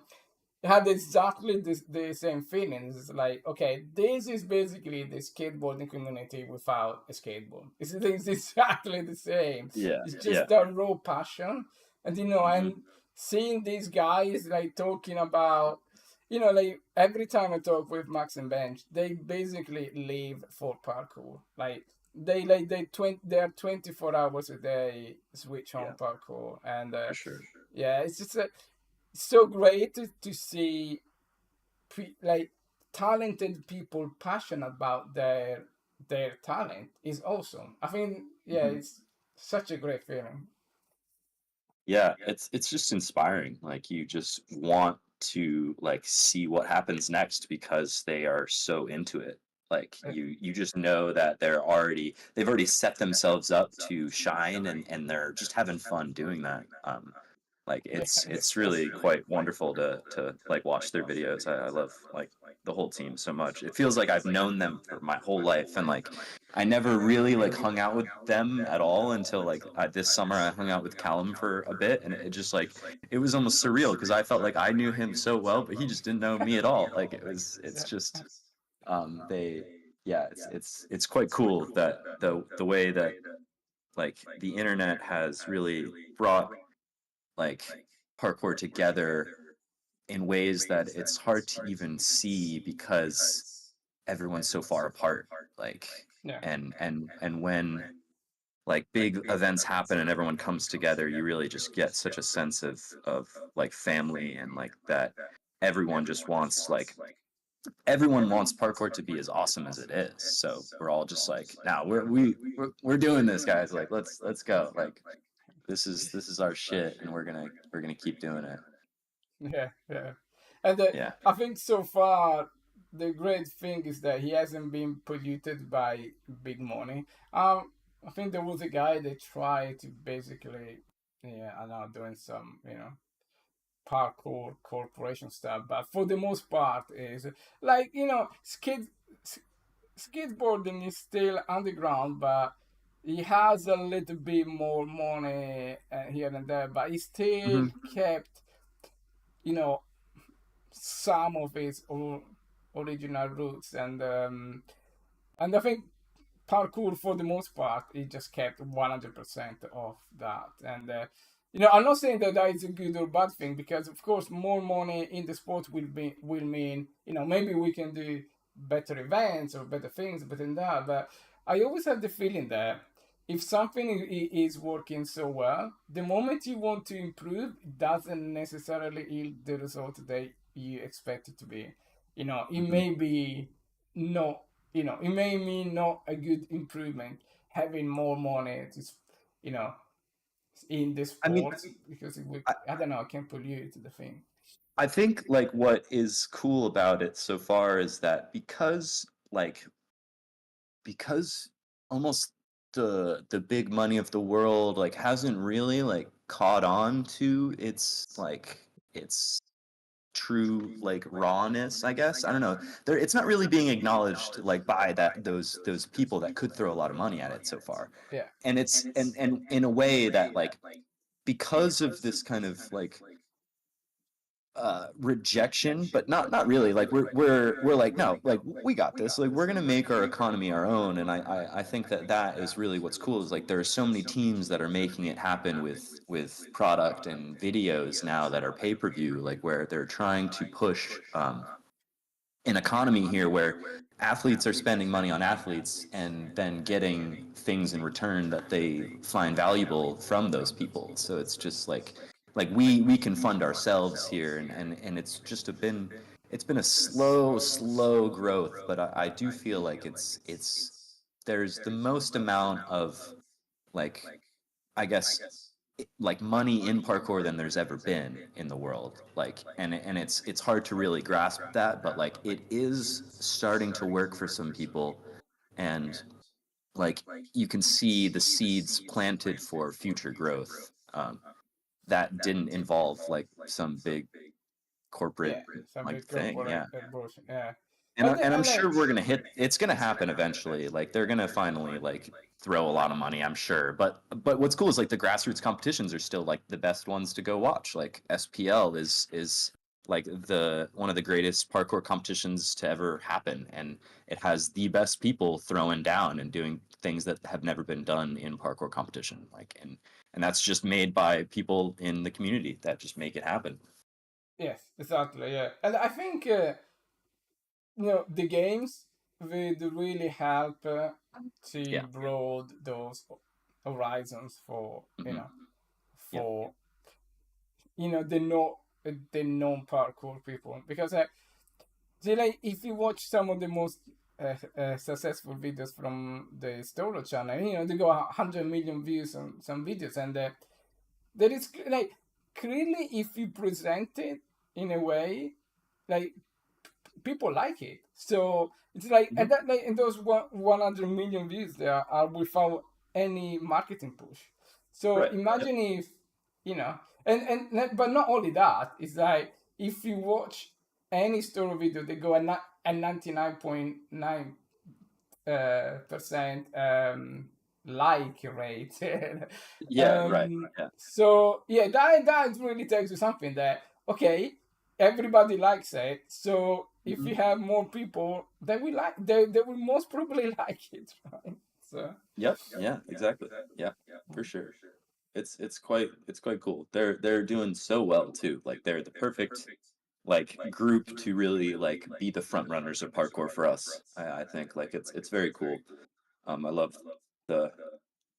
had exactly the same feelings. It's like, okay, this is basically the skateboarding community without a skateboard. It's exactly the same. Yeah. It's just Yeah. that raw passion, and and seeing these guys like talking about, like every time I talk with Max and Bench, they basically live for parkour. Like they are 24 hours a day switch on Yeah. parkour, and For sure. yeah, it's just so great to see like talented people passionate about their talent is awesome. I think, yeah, it's such a great feeling. Yeah, it's just inspiring. Like you just want to like see what happens next because they are so into it. Like you just know that they've already set themselves up to shine and they're just having fun doing that. Like Yeah, it's really quite wonderful to like watch their videos. I love like the whole team so much. It feels like I've known them for my whole life, and like I never really like hung out with them at all until like this summer I hung out with Callum for a bit, and it just like it was almost surreal because I felt like I knew him so well, but he just didn't know me at all. Like it's just they yeah it's quite cool that the way that like the internet has really brought like parkour together in ways that it's hard to even see because everyone's so far apart. Like yeah, and when like big events happen and everyone comes together, you really just get such a sense of like family and like that everyone just wants like everyone wants parkour to be as awesome as it is. So we're all just like, now we're doing this, guys. Like let's go. Like this is our shit, and we're gonna keep doing it. yeah, yeah. And Yeah. I think so far the great thing is that he hasn't been polluted by big money. I think there was a guy that tried to basically, yeah, I know, doing some, parkour corporation stuff, but for the most part is like, skateboarding is still underground, but he has a little bit more money here and there, but he still Hmm. kept, you know, some of his original roots, and I think parkour for the most part it just kept 100% of that. And I'm not saying that that is a good or bad thing, because of course more money in the sport will mean, maybe we can do better events or better things, but in that, but I always have the feeling that if something is working so well, the moment you want to improve, it doesn't necessarily yield the result that you expect it to be. It Hmm. may be not, it may mean not a good improvement having more money to, you know, in the I mean, sports, because it would, I, I don't know, it can pollute the thing. I think like what is cool about it so far is that because almost the big money of the world like hasn't really like caught on to its true like rawness, I guess. I don't know. There it's not really being acknowledged like by that those people that could throw a lot of money at it so far. Yeah. And it's and in a way that like because of this kind of like rejection, but not really. Like we're like, no, like we got this. Like we're gonna make our economy our own. And I think that that is really what's cool. Is like there are so many teams that are making it happen with product and videos now that are pay per view. Like where they're trying to push an economy here where athletes are spending money on athletes and then getting things in return that they find valuable from those people. So it's just like we can fund ourselves here, and it's just it's been a slow growth, but I do feel like it's there's the most amount of like I guess like money in parkour than there's ever been in the world. Like and it's hard to really grasp that, but like it is starting to work for some people, and like you can see the seeds planted for future growth that didn't involve like some big corporate Yeah, some like big thing. corporate Yeah. bullshit. Yeah. And I I'm like. sure we're gonna hit. It's gonna happen eventually. Like they're gonna finally like throw a lot of money. I'm sure. But what's cool is like the grassroots competitions are still like the best ones to go watch. Like SPL is like the one of the greatest parkour competitions to ever happen, and it has the best people throwing down and doing things that have never been done in parkour competition. Like and that's just made by people in the community that just make it happen. Yes, exactly. Yeah, and I think the games would really help to Yeah. broad those horizons for Hmm. Yep. for the no the non parkour people, because see, like if you watch some of the most successful videos from the STORROR channel. You know, they go 100 million views on some videos, and there is like clearly if you present it in a way, like people like it. So it's like, and that like in those 100 million views there are without any marketing push. So Right. imagine if, you know, and but not only that, it's like if you watch any STORROR video, they go at 99.9 percent like rate. Yeah, right. Yeah. So yeah, that really tells you something that okay, everybody likes it. So if you have more people, they will they will most probably like it, right? So Yep. Yeah, exactly. Yeah, for sure. It's quite cool. They're doing so well too. Like they're the perfect like group to really like be the front runners of parkour for us. I think like it's very cool. I love the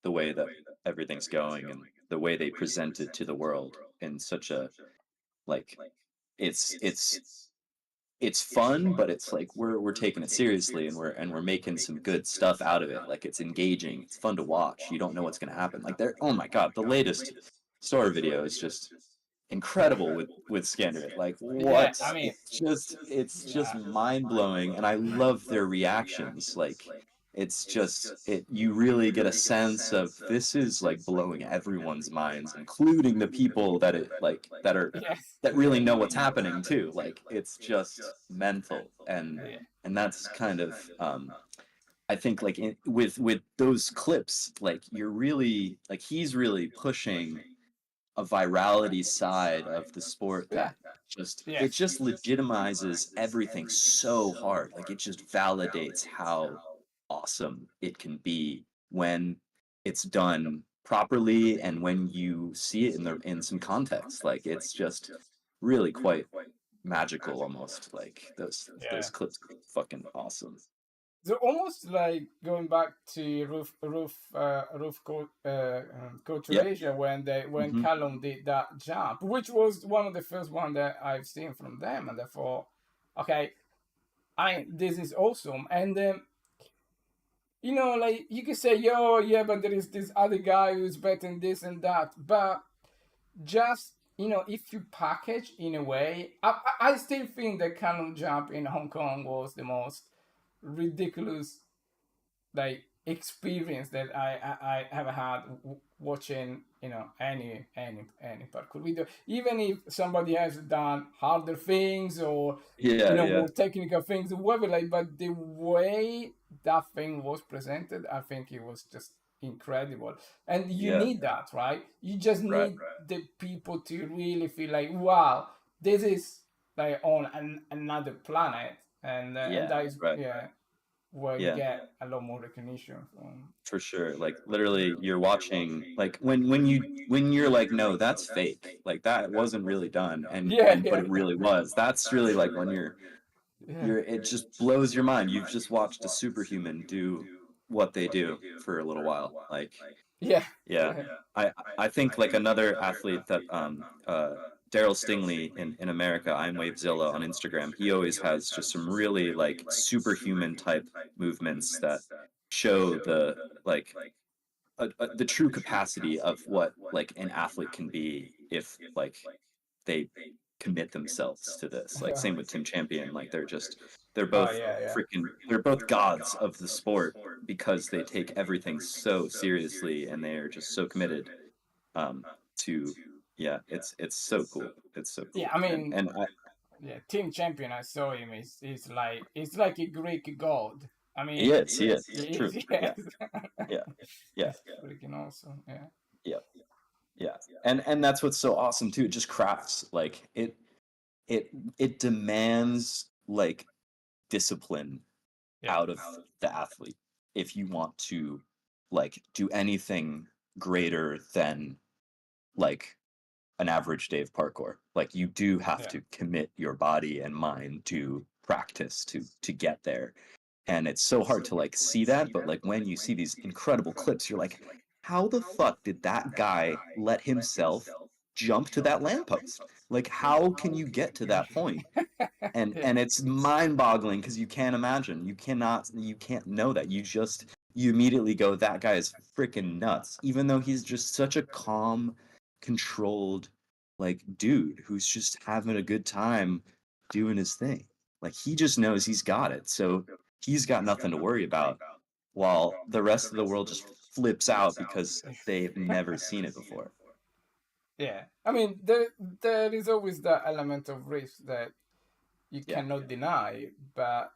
the way that everything's going and the way they present it to the world in such a like it's it's it's fun, but it's like we're taking it seriously and we're making some good stuff out of it. Like it's engaging, it's fun to watch. You don't know what's gonna happen. Like they're oh my god, the latest story video is just incredible with Scanner. Like yeah, what? I mean, It's just yeah, mind blowing, and I love their reactions. Like it's just it. You really get a sense of this is like blowing everyone's minds, including the people that it like yes, that really know what's happening too. Like it's just mental, yeah, and that's kind of I think like with those clips, like you're really like he's really pushing a virality side of the sport yeah, that just it yes, just legitimizes everything so hard. Like it just validates how awesome it can be when it's done properly and when you see it in some context. Like it's just really quite magical almost. Like those yeah. clips are fucking awesome. So almost like going back to roof culture Yep. Asia when Hmm. Callum did that jump, which was one of the first one that I've seen from them, and therefore, okay, I this is awesome. And you know, like you can say, yo, yeah, but there is this other guy who's better than this and that, but just you know, if you package in a way, I still think that Callum jump in Hong Kong was the most ridiculous like experience that I ever had watching you know any parkour video, even if somebody has done harder things or you Yeah, know yeah, more technical things or whatever, like, but the way that thing was presented, I think it was just incredible. And you yeah. need that, right? You just Right. need the people to really feel like wow, this is like on another planet. And Yeah, that is right. yeah where you Yeah. get a lot more recognition from. For sure. Like literally you're watching like when you're like, no, that's fake. Like that wasn't really done Yeah, but yeah, it really was. That's really like when yeah, it just blows your mind. You've just watched a superhuman do what they do for a little while. Like yeah, yeah. yeah, I think like another athlete that Daryl Stingley in America, I'm Wavezilla on Instagram, he always has just some really like superhuman type movements that show the like the true capacity of what like an athlete can be if like they commit themselves to this. Like yeah. same with Tim Champion, like they're Oh both yeah, yeah, they're both gods of the sport because they take everything so seriously and they are just so committed um to yeah, it's so cool. It's so yeah. cool. I mean, And I yeah, team champion. I saw him. It's like a Greek god. I he mean, is, he is. he is. True. Yes, Yeah. Yeah. Yeah. it's freaking awesome. Yeah, Yeah. Yeah. And that's what's so awesome too. It just crafts like it it demands like discipline yeah, out of the athlete if you want to like do anything greater than like an average day of parkour. Like you do have yeah, to commit your body and mind to practice to get there. And it's so hard to like see that, but like when you see these incredible clips, you're like, how the fuck did that guy let himself jump to that lamppost. Like, how can you get to that point? And it's mind-boggling because you can't imagine. You can't know that. You immediately go, that guy is freaking nuts. Even though he's just such a calm, controlled, like, dude who's just having a good time doing his thing. Like, he just knows he's got it. So he's got nothing to worry about, while the rest of the world just flips out because they've never seen it before. Yeah, I mean, there is always that element of risk that you cannot deny, but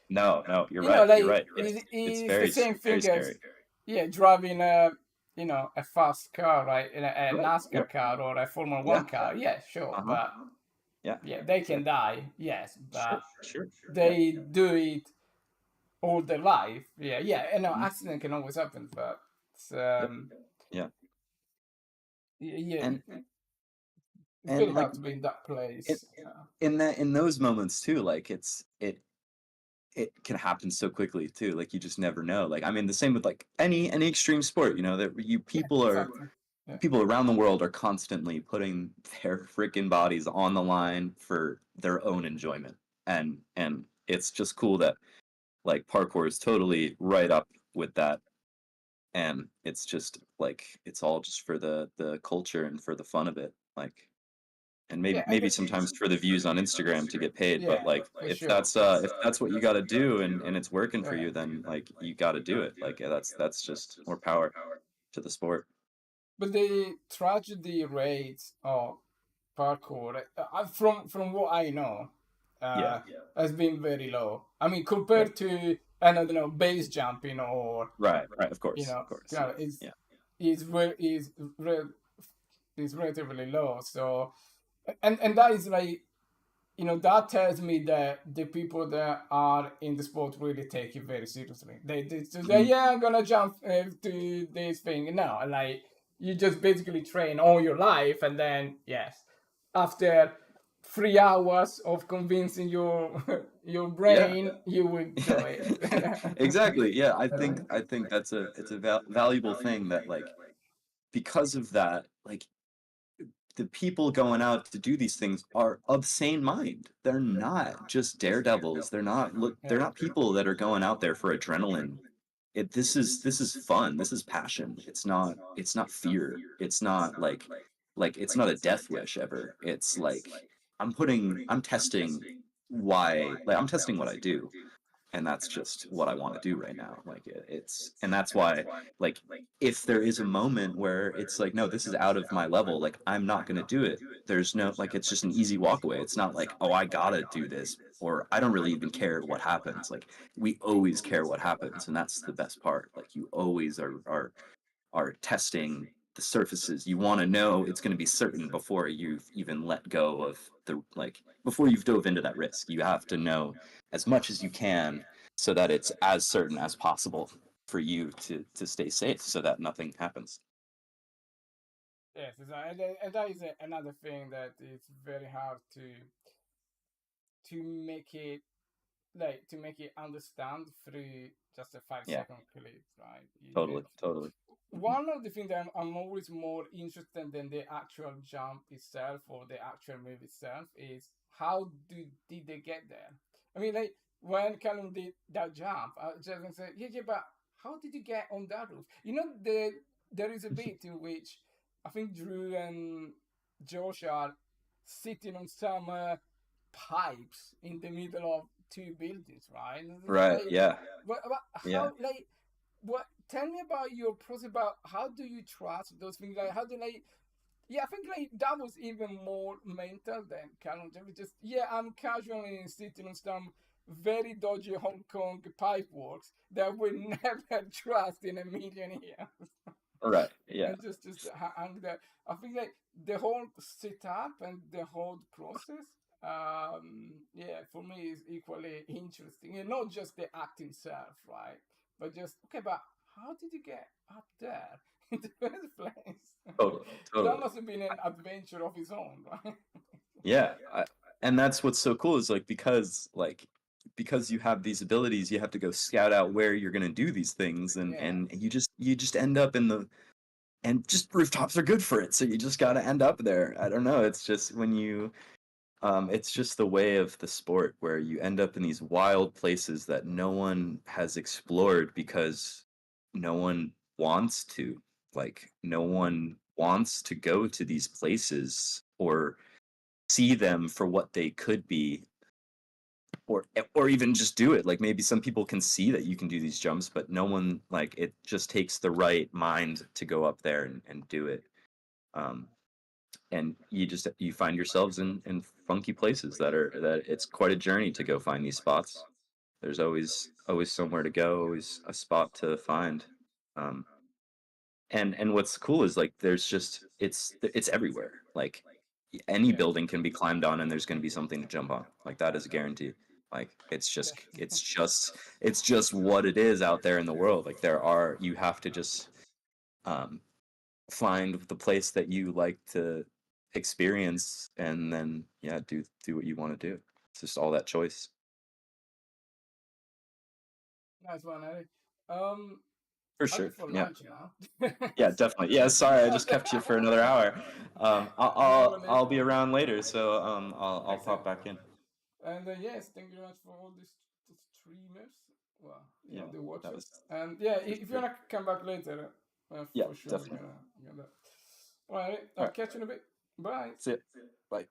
no, you're you right. know, like You're right. it's the very, same very thing as scary. driving a a fast car, right? In a Right, NASCAR yep. car or a Formula Yeah. One car. Yeah, sure, but Yeah, they can die. Yes, but sure. they do it all their life. Yeah. And no, Mhm. accident can always happen, but it's, Yeah. yeah, And it's very like hard to be in that place. in those moments too, like it can happen so quickly too. Like, you just never know. Like, I mean, the same with like any extreme sport, you know, that Exactly. Yeah. people around the world are constantly putting their freaking bodies on the line for their own enjoyment. And it's just cool that like parkour is totally right up with that. And it's just like, it's all just for the culture and for the fun of it. Like, and Yeah, maybe sometimes for the views on Instagram to get paid, but yeah, like, for if sure. that's what you got to do, and it's working for Yeah. you, then like, you got to do it. Like, that's just more power to the sport. But the tragedy rates of parkour, from what I know, Yeah. has been very low. I mean, compared to I don't know base jumping or Right, of course, kind of is yeah. is re- is re- is relatively low. So, and that is like that tells me that the people that are in the sport really take it very seriously. They just say, Mhm. yeah, I'm gonna jump to this thing. No, like you just basically train all your life, and then yes, after 3 hours of convincing your your Yeah. brain, you will do it. Exactly. Yeah, I think that's it's a valuable thing that, like, because of that, like, the people going out to do these things are of sane mind. They're not just daredevils. They're not people that are going out there for adrenaline. This is fun. This is passion. It's not fear. It's not like it's not a death wish ever. It's like, I'm testing I'm testing what I do, and that's just what I want to do right now. Like, and that's why, like, if there is a moment where it's like, no, this is out of my level, like, I'm not going to do it. There's no, like, it's just an easy walk away. It's not like, oh, I gotta do this, or I don't really even care what happens. Like, we always care what happens, and that's the best part. Like, you always are testing the surfaces. You want to know it's going to be certain before you've even let go of before you've dove into that risk. You have to know as much as you can, so that it's as certain as possible for you to stay safe, so that nothing happens. Yes, and that is another thing that it's very hard to make it to make it understand through just a five Yeah, second clip, right? totally. Mhm. One of the things that I'm always more interested than the actual jump itself or the actual move itself is how did they get there? I mean, like when Callum did that jump, I just gonna say, yeah, but how did you get on that roof? There is a bit in which I think Drew and Josh are sitting on some pipes in the middle of two buildings, right? And it's Right. like, Yeah. but Yeah. how like what? Tell me about your process. About how do you trust those things? Like how do like? Yeah, I think like that was even more mental than Callum. Just I'm casually sitting on some very dodgy Hong Kong pipe works that I would never trust in a million years. Right. Yeah. And just hang there. I think like the whole setup and the whole process, for me is equally interesting. And not just the act itself, right? But just okay, but how did you get up there in the first place? That Totally. must have been an adventure of its own, right? Yeah, and that's what's so cool, is like, because you have these abilities, you have to go scout out where you're going to do these things, and Yeah. you just end up in and just rooftops are good for it. So you just got to end up there. I don't know. It's just when you, it's just the way of the sport where you end up in these wild places that no one has explored because no one wants to. Like, no one wants to go to these places or see them for what they could be, or even just do it. Like, maybe some people can see that you can do these jumps, but no one, like, it just takes the right mind to go up there and do it. Um, and you find yourselves in funky places that it's quite a journey to go find these spots. There's always somewhere to go, always a spot to find. Um, and what's cool is, like, there's just it's everywhere. Like, any Yeah, building can be climbed on and there's going to be something to jump on. Like, that is a guarantee. Like, it's just what it is out there in the world. Like, you have to just um find the place that you like to experience, and then, yeah, do what you want to do. It's just all that choice. nice one, Eric. For I'll be sure. for Yeah. lunch now. Yeah, definitely. Yeah, sorry, I just kept you for another hour. No, no, I'll be around later, so I'll pop excellent. back in. And yes, thank you very much for all these streamers. Well, Yeah, the that watchers. was And yeah, for if you sure. wanna come back later, Yeah, for sure definitely. we're gonna. All right, All I'll right. catch you in a bit. Bye. See ya. Bye.